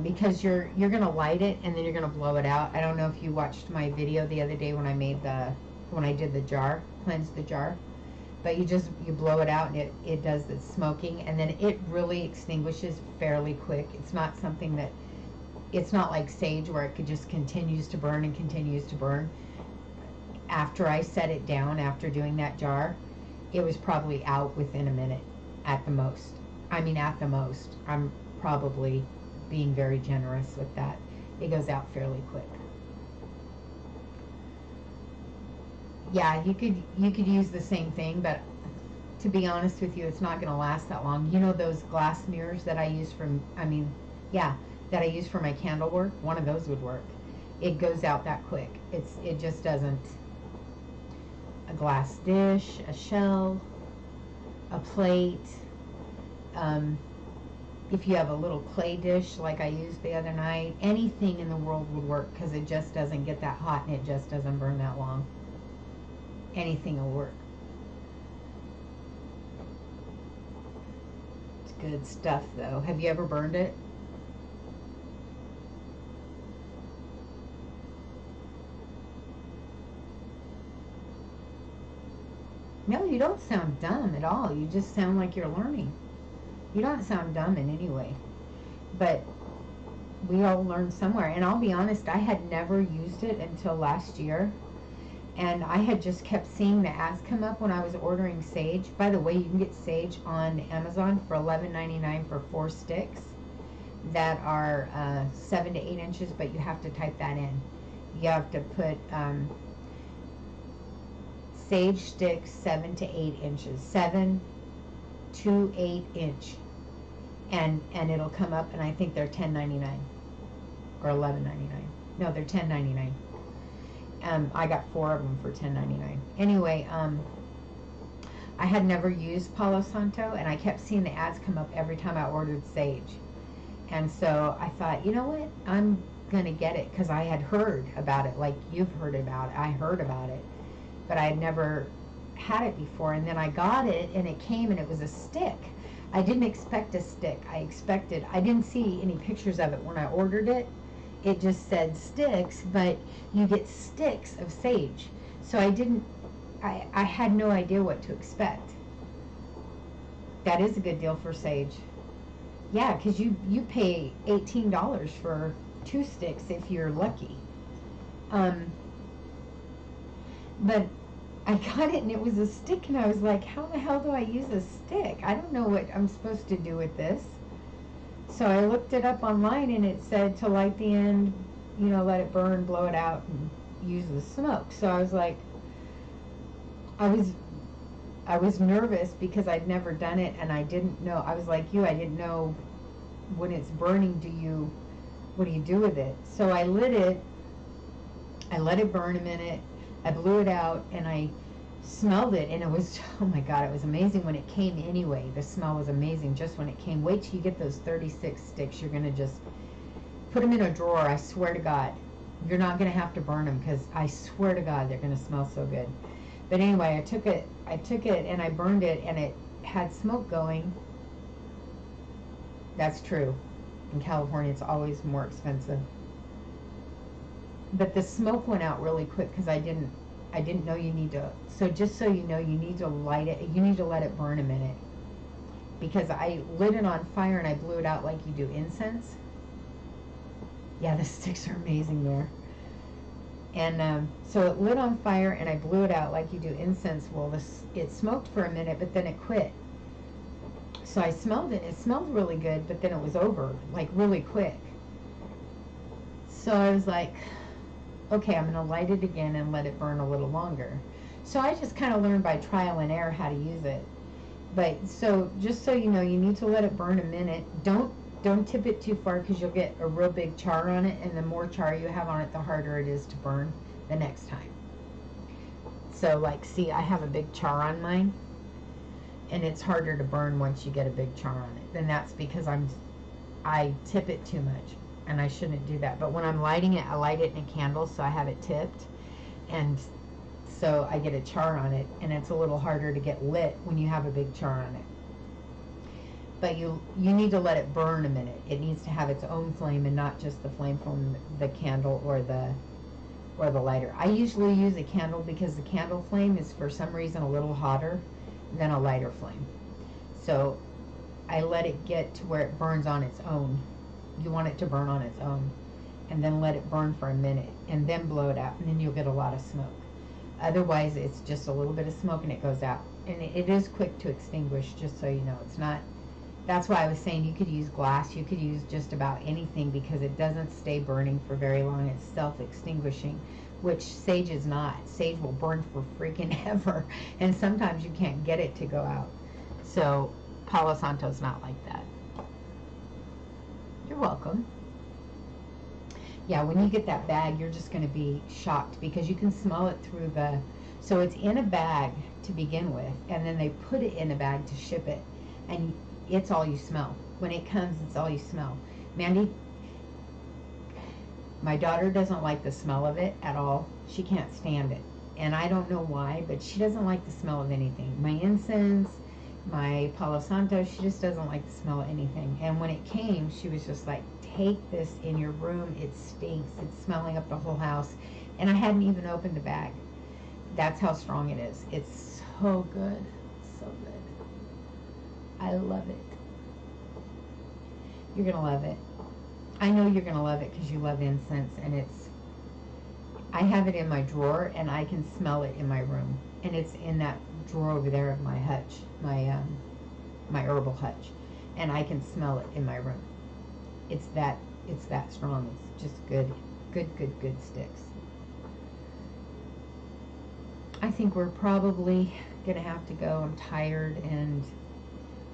because you're gonna light it and then you're gonna blow it out. I don't know if you watched my video the other day when I did the jar, cleanse the jar, but you blow it out and it does the smoking, and then it really extinguishes fairly quick. It's not something that, it's not like sage where it could just continues to burn and continues to burn. After I set it down, after doing that jar, it was probably out within a minute at the most. I mean, at the most. I'm probably being very generous with that. It goes out fairly quick. Yeah, you could use the same thing, but to be honest with you, it's not going to last that long. You know those glass mirrors that I use that I use for my candle work? One of those would work. It goes out that quick. It just doesn't. A glass dish, a shell, a plate. If you have a little clay dish like I used the other night, anything in the world would work, because it just doesn't get that hot and it just doesn't burn that long. Anything will work. It's good stuff though. Have you ever burned it? No, you don't sound dumb at all. You just sound like you're learning. You don't sound dumb in any way. But we all learn somewhere. And I'll be honest, I had never used it until last year. And I had just kept seeing the ads come up when I was ordering sage. By the way, you can get sage on Amazon for $11.99 for 4 sticks that are 7 to 8 inches, but you have to type that in. You have to put sage sticks 7 to 8 inches. 7 to 8 inch. And it'll come up, and I think they're $10.99 or $11.99. No, they're $10.99. I got 4 of them for $10.99. Anyway, I had never used Palo Santo, and I kept seeing the ads come up every time I ordered sage. And so I thought, you know what? I'm going to get it, because I had heard about it like you've heard about it. I heard about it, but I had never had it before. And then I got it, and it came, and it was a stick. I didn't expect a stick. I didn't see any pictures of it when I ordered it. It just said sticks, but you get sticks of sage. So I had no idea what to expect. That is a good deal for sage. Yeah, because you pay $18 for 2 sticks if you're lucky. But I got it and it was a stick, and I was like, how the hell do I use a stick? I don't know what I'm supposed to do with this. So I looked it up online, and it said to light the end, let it burn, blow it out, and use the smoke. So I was like, I was nervous because I'd never done it, and I didn't know. I was like you, I didn't know when it's burning, what do you do with it? So I lit it, I let it burn a minute, I blew it out, and I smelled it, and it was, oh my God, it was amazing when it came anyway. The smell was amazing just when it came. Wait till you get those 36 sticks. You're going to just put them in a drawer. I swear to God, you're not going to have to burn them, because I swear to God, they're going to smell so good. But anyway, I took it and I burned it, and it had smoke going. That's true. In California, it's always more expensive. But the smoke went out really quick, because I didn't know you need to. So just so you know, you need to light it. You need to let it burn a minute, because I lit it on fire and I blew it out like you do incense. Yeah, the sticks are amazing there. And so it lit on fire and I blew it out like you do incense. Well, it smoked for a minute, but then it quit. So I smelled it. It smelled really good, but then it was over like really quick. So I was like, okay, I'm going to light it again and let it burn a little longer. So I just kind of learned by trial and error how to use it. But so just so you know, you need to let it burn a minute. Don't tip it too far, because you'll get a real big char on it, and the more char you have on it, the harder it is to burn the next time. So like, see, I have a big char on mine, and it's harder to burn once you get a big char on it. Then that's because I tip it too much, and I shouldn't do that. But when I'm lighting it, I light it in a candle, so I have it tipped, and so I get a char on it, and it's a little harder to get lit when you have a big char on it. but you need to let it burn a minute. It needs to have its own flame and not just the flame from the candle or the lighter. I usually use a candle because the candle flame is for some reason a little hotter than a lighter flame. So I let it get to where it burns on its own. You want it to burn on its own, and then let it burn for a minute, and then blow it out, and then you'll get a lot of smoke. Otherwise, it's just a little bit of smoke and it goes out. And it is quick to extinguish, just so you know. It's not, that's why I was saying you could use glass, you could use just about anything, because it doesn't stay burning for very long. It's self-extinguishing, which sage is not. Sage will burn for freaking ever, and sometimes you can't get it to go out. So Palo Santo's not like that. You're welcome. Yeah, when you get that bag, you're just going to be shocked, because you can smell it through the, so it's in a bag to begin with, and then they put it in a bag to ship it, and it's all you smell. When it comes, it's all you smell. Mandy, my daughter doesn't like the smell of it at all. She can't stand it, and I don't know why, but she doesn't like the smell of anything. My incense, my Palo Santo, she just doesn't like the smell of anything. And when it came, she was just like, take this in your room. It stinks. It's smelling up the whole house. And I hadn't even opened the bag. That's how strong it is. It's so good. So good. I love it. You're going to love it. I know you're going to love it because you love incense. And it's, I have it in my drawer, and I can smell it in my room. And it's in that drawer over there of my hutch, my herbal hutch. And I can smell it in my room. It's that strong. It's just good sticks. I think we're probably gonna have to go. I'm tired, and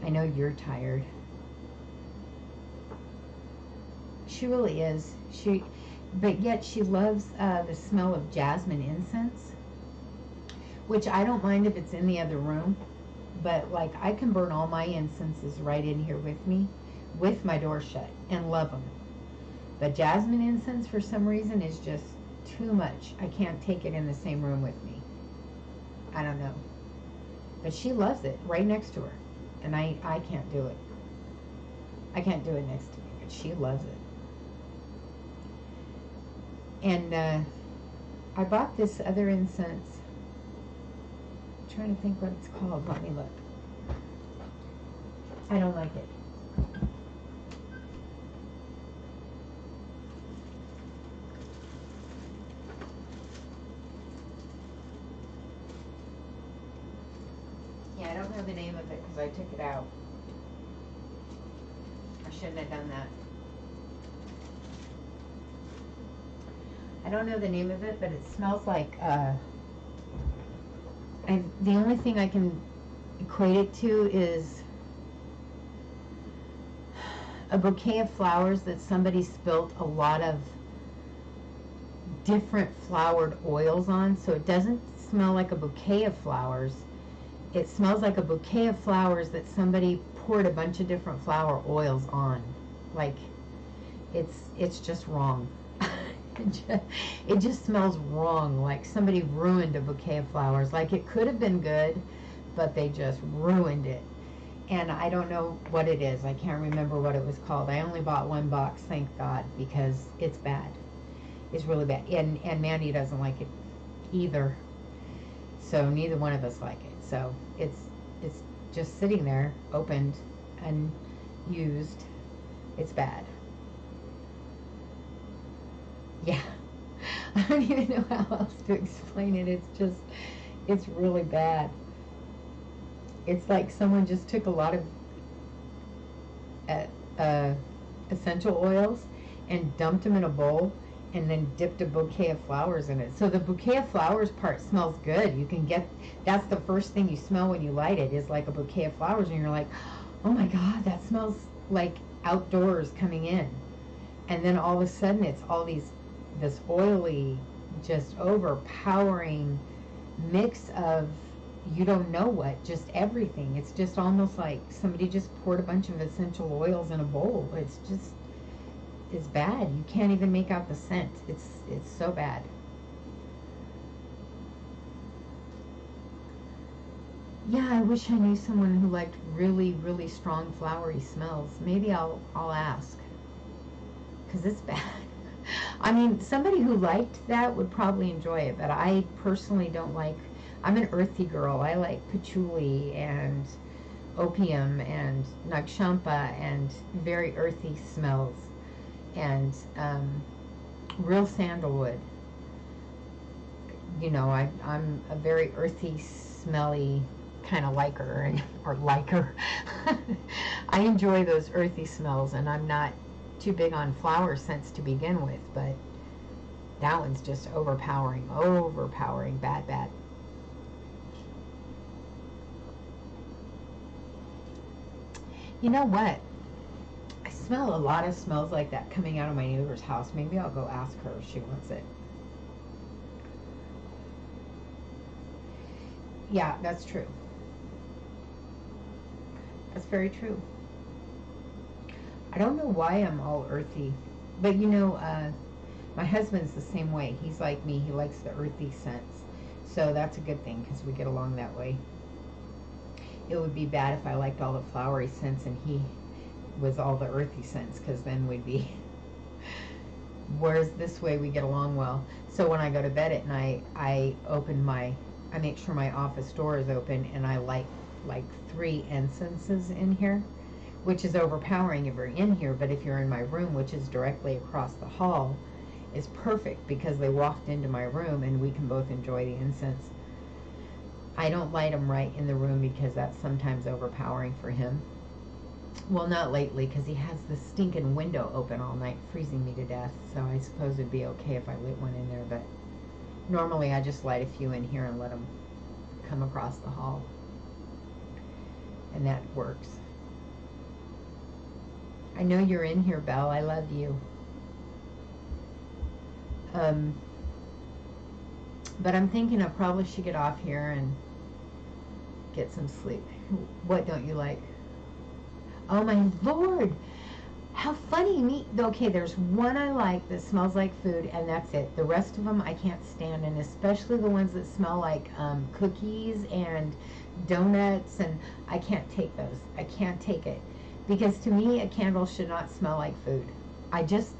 I know you're tired. She really is. But yet she loves the smell of jasmine incense, which I don't mind if it's in the other room. But like, I can burn all my incenses right in here with me, with my door shut, and love them. But jasmine incense, for some reason, is just too much. I can't take it in the same room with me. I don't know. But she loves it right next to her. And I can't do it. I can't do it next to me, but she loves it. And I bought this other incense. I'm trying to think what it's called. Let me look. I don't like it. Yeah, I don't know the name of it because I took it out. I shouldn't have done that. I don't know the name of it, but it smells like, the only thing I can equate it to is a bouquet of flowers that somebody spilt a lot of different flowered oils on. So it doesn't smell like a bouquet of flowers. It smells like a bouquet of flowers that somebody poured a bunch of different flower oils on. Like, it's just wrong. It just smells wrong, like somebody ruined a bouquet of flowers. Like, it could have been good, but they just ruined it. And I don't know what it is. I can't remember what it was called. I only bought one box, thank God, because it's bad. It's really bad. And Mandy doesn't like it either. So neither one of us like it. So it's just sitting there, opened, unused. It's bad. Yeah. I don't even know how else to explain it. It's really bad. It's like someone just took a lot of essential oils and dumped them in a bowl and then dipped a bouquet of flowers in it. So the bouquet of flowers part smells good. You can get, that's the first thing you smell when you light it, is like a bouquet of flowers, and you're like, oh my God, that smells like outdoors coming in. And then all of a sudden it's all this oily, just overpowering mix of, you don't know what, just everything. It's just almost like somebody just poured a bunch of essential oils in a bowl. It's bad. You can't even make out the scent. It's so bad. Yeah, I wish I knew someone who liked really, really strong flowery smells. Maybe I'll ask, because it's bad. I mean, somebody who liked that would probably enjoy it, but I personally don't like. I'm an earthy girl. I like patchouli and opium and nagshampa and very earthy smells and real sandalwood. You know, I'm a very earthy, smelly kind of liker or liker. I enjoy those earthy smells, and I'm not too big on flower scents to begin with, but that one's just overpowering, overpowering, bad, bad. You know what? I smell a lot of smells like that coming out of my neighbor's house. Maybe I'll go ask her if she wants it. Yeah, that's true. That's very true. I don't know why I'm all earthy, but you know, my husband's the same way. He's like me. He likes the earthy scents. So that's a good thing because we get along that way. It would be bad if I liked all the flowery scents and he was all the earthy scents, because then we'd be. Whereas this way we get along well. So when I go to bed at night, I make sure my office door is open, and I light like 3 incenses in here, which is overpowering if you're in here, but if you're in my room, which is directly across the hall, is perfect because they walked into my room and we can both enjoy the incense. I don't light them right in the room because that's sometimes overpowering for him. Well, not lately, because he has the stinking window open all night, freezing me to death, so I suppose it'd be okay if I lit one in there, but normally I just light a few in here and let them come across the hall, and that works. I know you're in here, Belle. I love you. But I'm thinking I probably should get off here and get some sleep. What don't you like? Oh my Lord! How funny me. Okay, there's one I like that smells like food, and that's it. The rest of them I can't stand, and especially the ones that smell like cookies and donuts, and I can't take those. I can't take it. Because to me, a candle should not smell like food. I just,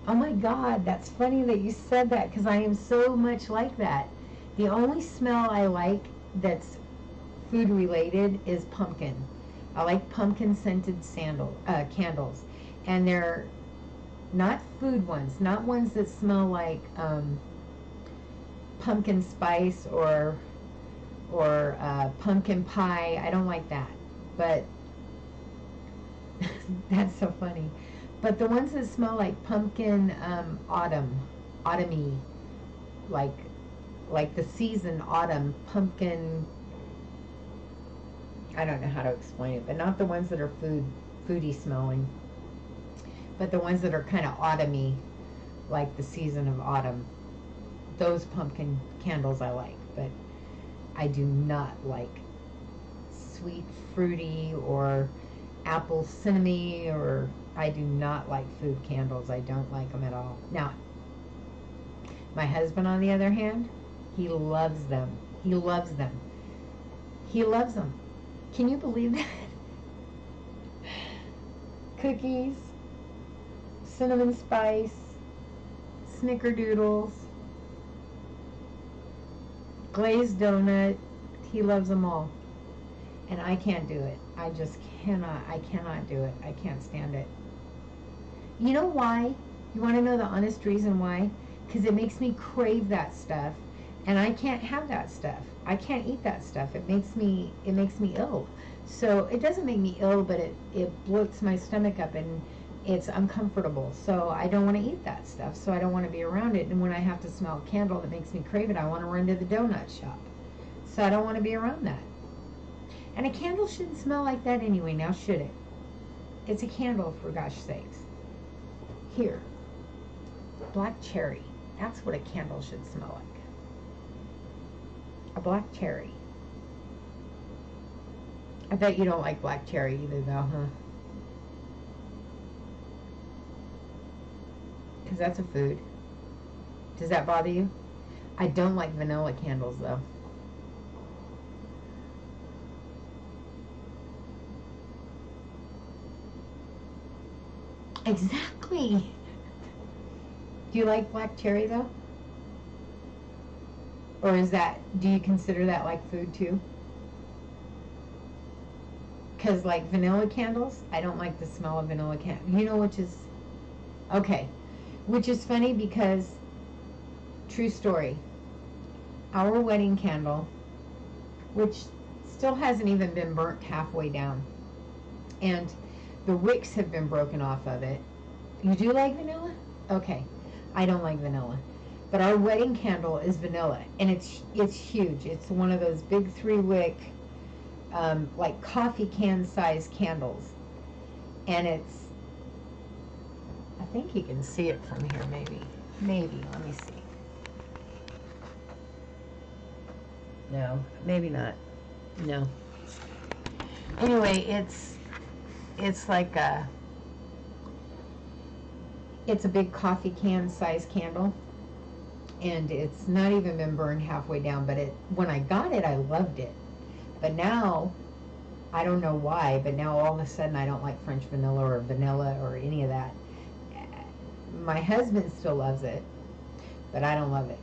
oh my God, that's funny that you said that, because I am so much like that. The only smell I like that's food related is pumpkin. I like pumpkin scented candles, and they're not food ones, not ones that smell like pumpkin spice or pumpkin pie. I don't like that, but that's so funny. But the ones that smell like pumpkin autumny, like the season autumn pumpkin. I don't know how to explain it, but not the ones that are foody smelling, but the ones that are kind of autumny, like the season of autumn. Those pumpkin candles I like, but I do not like sweet fruity or apple cinnamon, or I do not like food candles. I don't like them at all. Now, my husband, on the other hand, he loves them. He loves them. He loves them. Can you believe that? Cookies, cinnamon spice, snickerdoodles, glazed donut. He loves them all. And I can't do it. I just cannot. I cannot do it. I can't stand it. You know why? You want to know the honest reason why? Because it makes me crave that stuff, and I can't have that stuff. I can't eat that stuff. It makes me ill. So it doesn't make me ill, but it bloats my stomach up, and it's uncomfortable. So I don't want to eat that stuff. So I don't want to be around it. And when I have to smell a candle that makes me crave it, I want to run to the donut shop. So I don't want to be around that. And a candle shouldn't smell like that anyway, now should it? It's a candle, for gosh sakes. Here, black cherry. That's what a candle should smell like. A black cherry. I bet you don't like black cherry either, though, huh? Because that's a food. Does that bother you? I don't like vanilla candles, though. Exactly. Do you like black cherry though? Or do you consider that like food too? Because like vanilla candles, I don't like the smell of vanilla candles. You know, okay. Which is funny because, true story, our wedding candle, which still hasn't even been burnt halfway down, and the wicks have been broken off of it. You do like vanilla? Okay. I don't like vanilla. But our wedding candle is vanilla, and it's huge. It's one of those big 3-wick, like coffee can size candles. And I think you can see it from here, maybe. Maybe, let me see. No, maybe not. No. Anyway, it's like it's a big coffee can size candle, and it's not even been burned halfway down, but when I got it, I loved it. But now, I don't know why, but now all of a sudden I don't like French vanilla or any of that. My husband still loves it, but I don't love it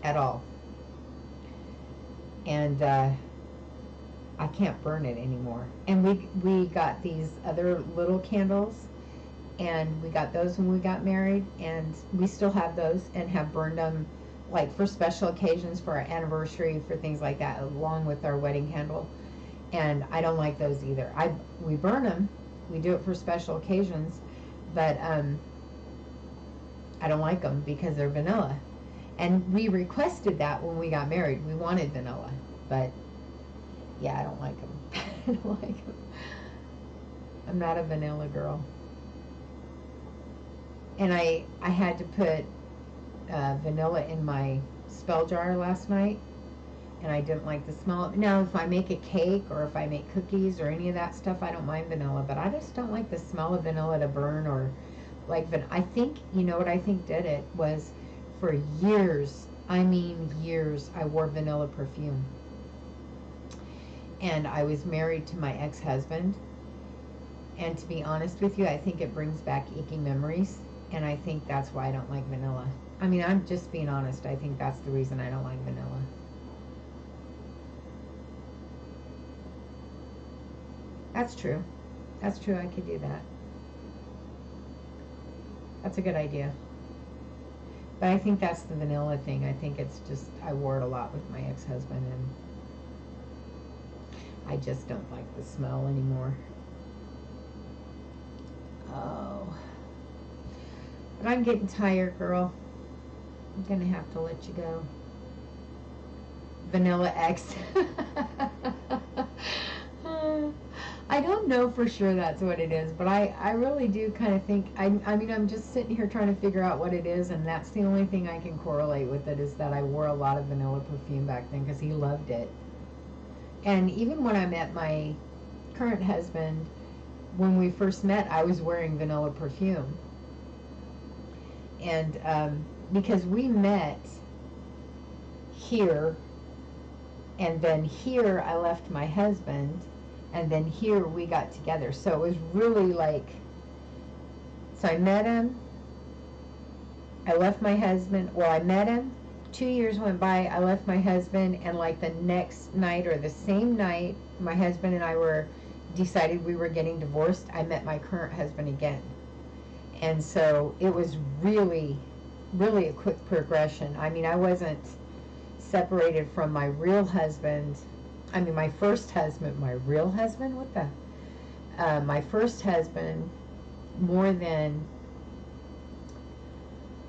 at all. And I can't burn it anymore. And we got these other little candles, and we got those when we got married, and we still have those and have burned them like for special occasions, for our anniversary, for things like that, along with our wedding candle. And I don't like those either. We burn them, we do it for special occasions, but I don't like them because they're vanilla. And we requested that when we got married. We wanted vanilla, but yeah, I don't like them. I don't like them. I'm not a vanilla girl. And I had to put vanilla in my spell jar last night, and I didn't like the smell of it. Now, if I make a cake or if I make cookies or any of that stuff, I don't mind vanilla, but I just don't like the smell of vanilla to burn, or like, I think, you know what I think did it was, for years, I mean years, I wore vanilla perfume. And I was married to my ex-husband, and to be honest with you, I think it brings back icky memories, and I think that's why I don't like vanilla. I mean, I'm just being honest. I think that's the reason I don't like vanilla. That's true. That's true, I could do that. That's a good idea. But I think that's the vanilla thing. I think it's just, I wore it a lot with my ex-husband, and I just don't like the smell anymore. Oh. But I'm getting tired, girl. I'm gonna have to let you go. Vanilla X. I don't know for sure that's what it is, but I really do kind of think, I mean, I'm just sitting here trying to figure out what it is, and that's the only thing I can correlate with it, is that I wore a lot of vanilla perfume back then because he loved it. And even when I met my current husband, when we first met, I was wearing vanilla perfume. And because we met here, and then here I left my husband, and then here we got together. So it was really like, so I met him, I left my husband, well, I met him, 2 years went by, I left my husband, and like the next night or the same night, my husband and I decided we were getting divorced, I met my current husband again. And so it was really, really a quick progression. I mean, I wasn't separated from my real husband. I mean, my first husband, my real husband? What the? My first husband, more than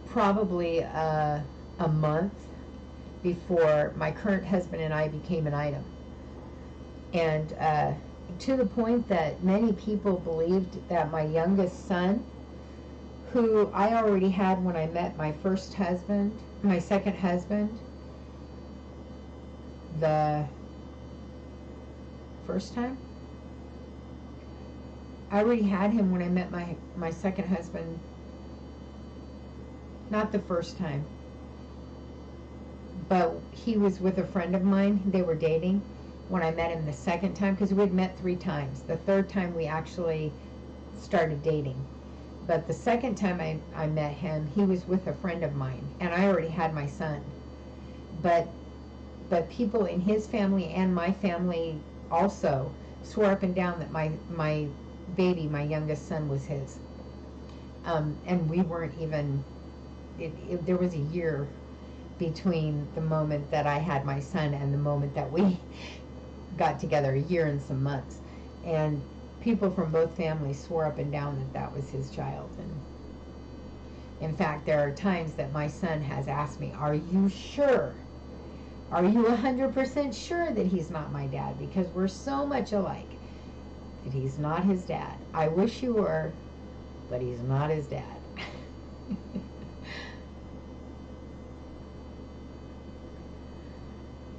probably a month before my current husband and I became an item. And to the point that many people believed that my youngest son, who I already had when I met my first husband, my second husband, the first time, I already had him when I met my second husband, not the first time, but he was with a friend of mine, they were dating when I met him the second time, because we had met 3 times. The third time we actually started dating. But the second time I met him, he was with a friend of mine, and I already had my son. But people in his family and my family also swore up and down that my baby, my youngest son, was his. And we weren't even, there was a year between the moment that I had my son and the moment that we got together, a year and some months. And people from both families swore up and down that that was his child. And in fact, there are times that my son has asked me, "Are you sure? Are you 100% sure that he's not my dad? Because we're so much alike." That he's not his dad. "I wish you were, but he's not his dad."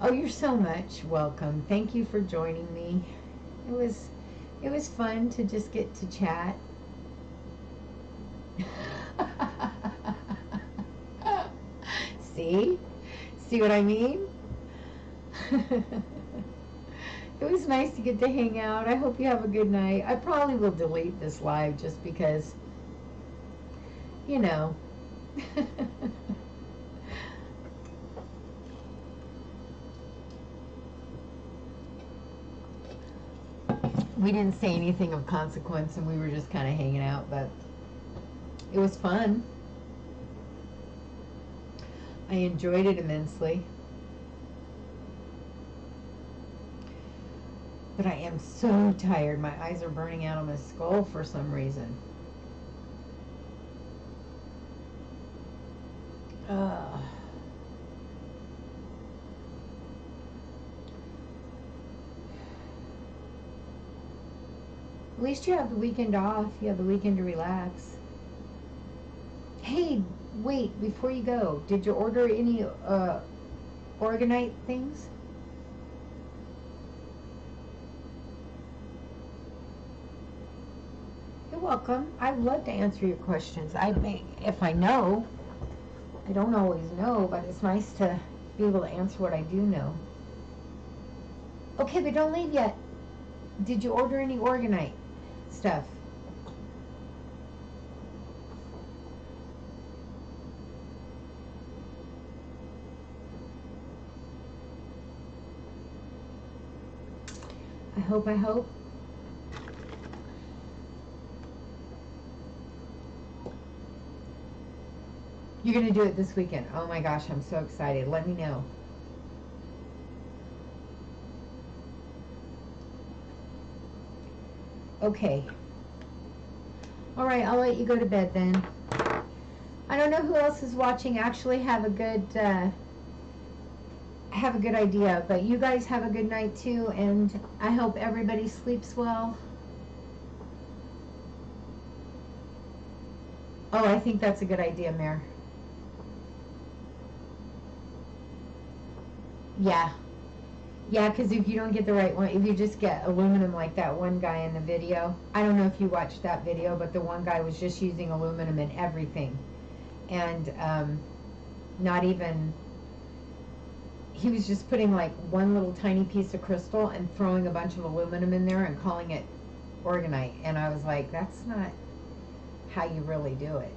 Oh, you're so much welcome. Thank you for joining me. It was fun to just get to chat. See what I mean? It was nice to get to hang out. I hope you have a good night. I probably will delete this live just because, you know. We didn't say anything of consequence, and we were just kind of hanging out, but it was fun. I enjoyed it immensely. But I am so tired. My eyes are burning out of my skull for some reason. At least you have the weekend off. You have the weekend to relax. Hey, wait, before you go, did you order any Organite things? You're welcome. I'd love to answer your questions. If I know. I don't always know, but it's nice to be able to answer what I do know. Okay, but don't leave yet. Did you order any Organite stuff? I hope. You're going to do it this weekend. Oh my gosh, I'm so excited. Let me know. Okay. All right, I'll let you go to bed then. I don't know who else is watching. Actually, have a good idea. But you guys have a good night too, and I hope everybody sleeps well. Oh, I think that's a good idea, Mare. Yeah, because if you don't get the right one, if you just get aluminum like that one guy in the video, I don't know if you watched that video, but the one guy was just using aluminum in everything. And not even, he was just putting like one little tiny piece of crystal and throwing a bunch of aluminum in there and calling it Organite. And I was like, that's not how you really do it.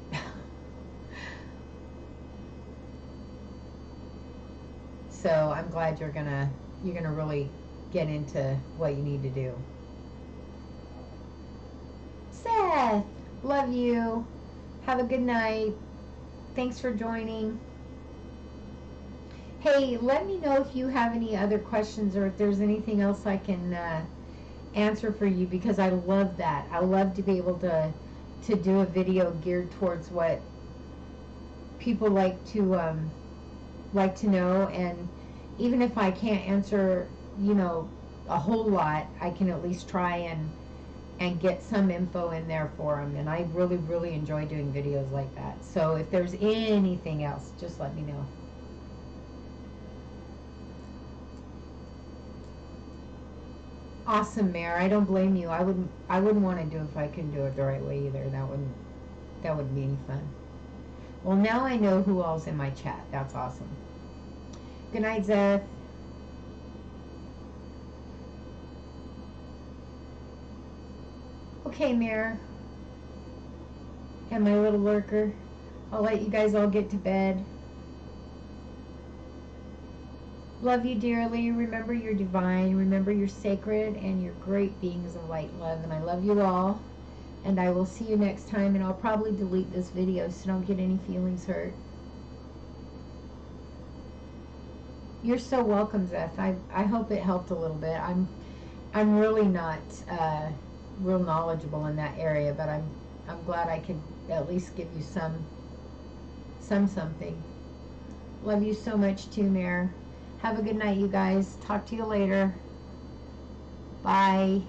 So I'm glad you're gonna really get into what you need to do. Seth, love you. Have a good night. Thanks for joining. Hey, let me know if you have any other questions or if there's anything else I can answer for you, because I love that. I love to be able to do a video geared towards what people like to know, and even if I can't answer, a whole lot, I can at least try and get some info in there for them. And I really, really enjoy doing videos like that. So if there's anything else, just let me know. Awesome, Mare. I don't blame you. I wouldn't want to do it if I couldn't do it the right way either. That wouldn't be any fun. Well, now I know who all's in my chat. That's awesome. Good night, Zeth. Okay, Mare. and my little lurker. I'll let you guys all get to bed. Love you dearly. Remember you're divine. Remember you're sacred and you're great beings of light and love. And I love you all. And I will see you next time. And I'll probably delete this video so don't get any feelings hurt. You're so welcome, Zeth. I hope it helped a little bit. I'm really not real knowledgeable in that area, but I'm glad I could at least give you something. Love you so much too, Mare. Have a good night, you guys. Talk to you later. Bye.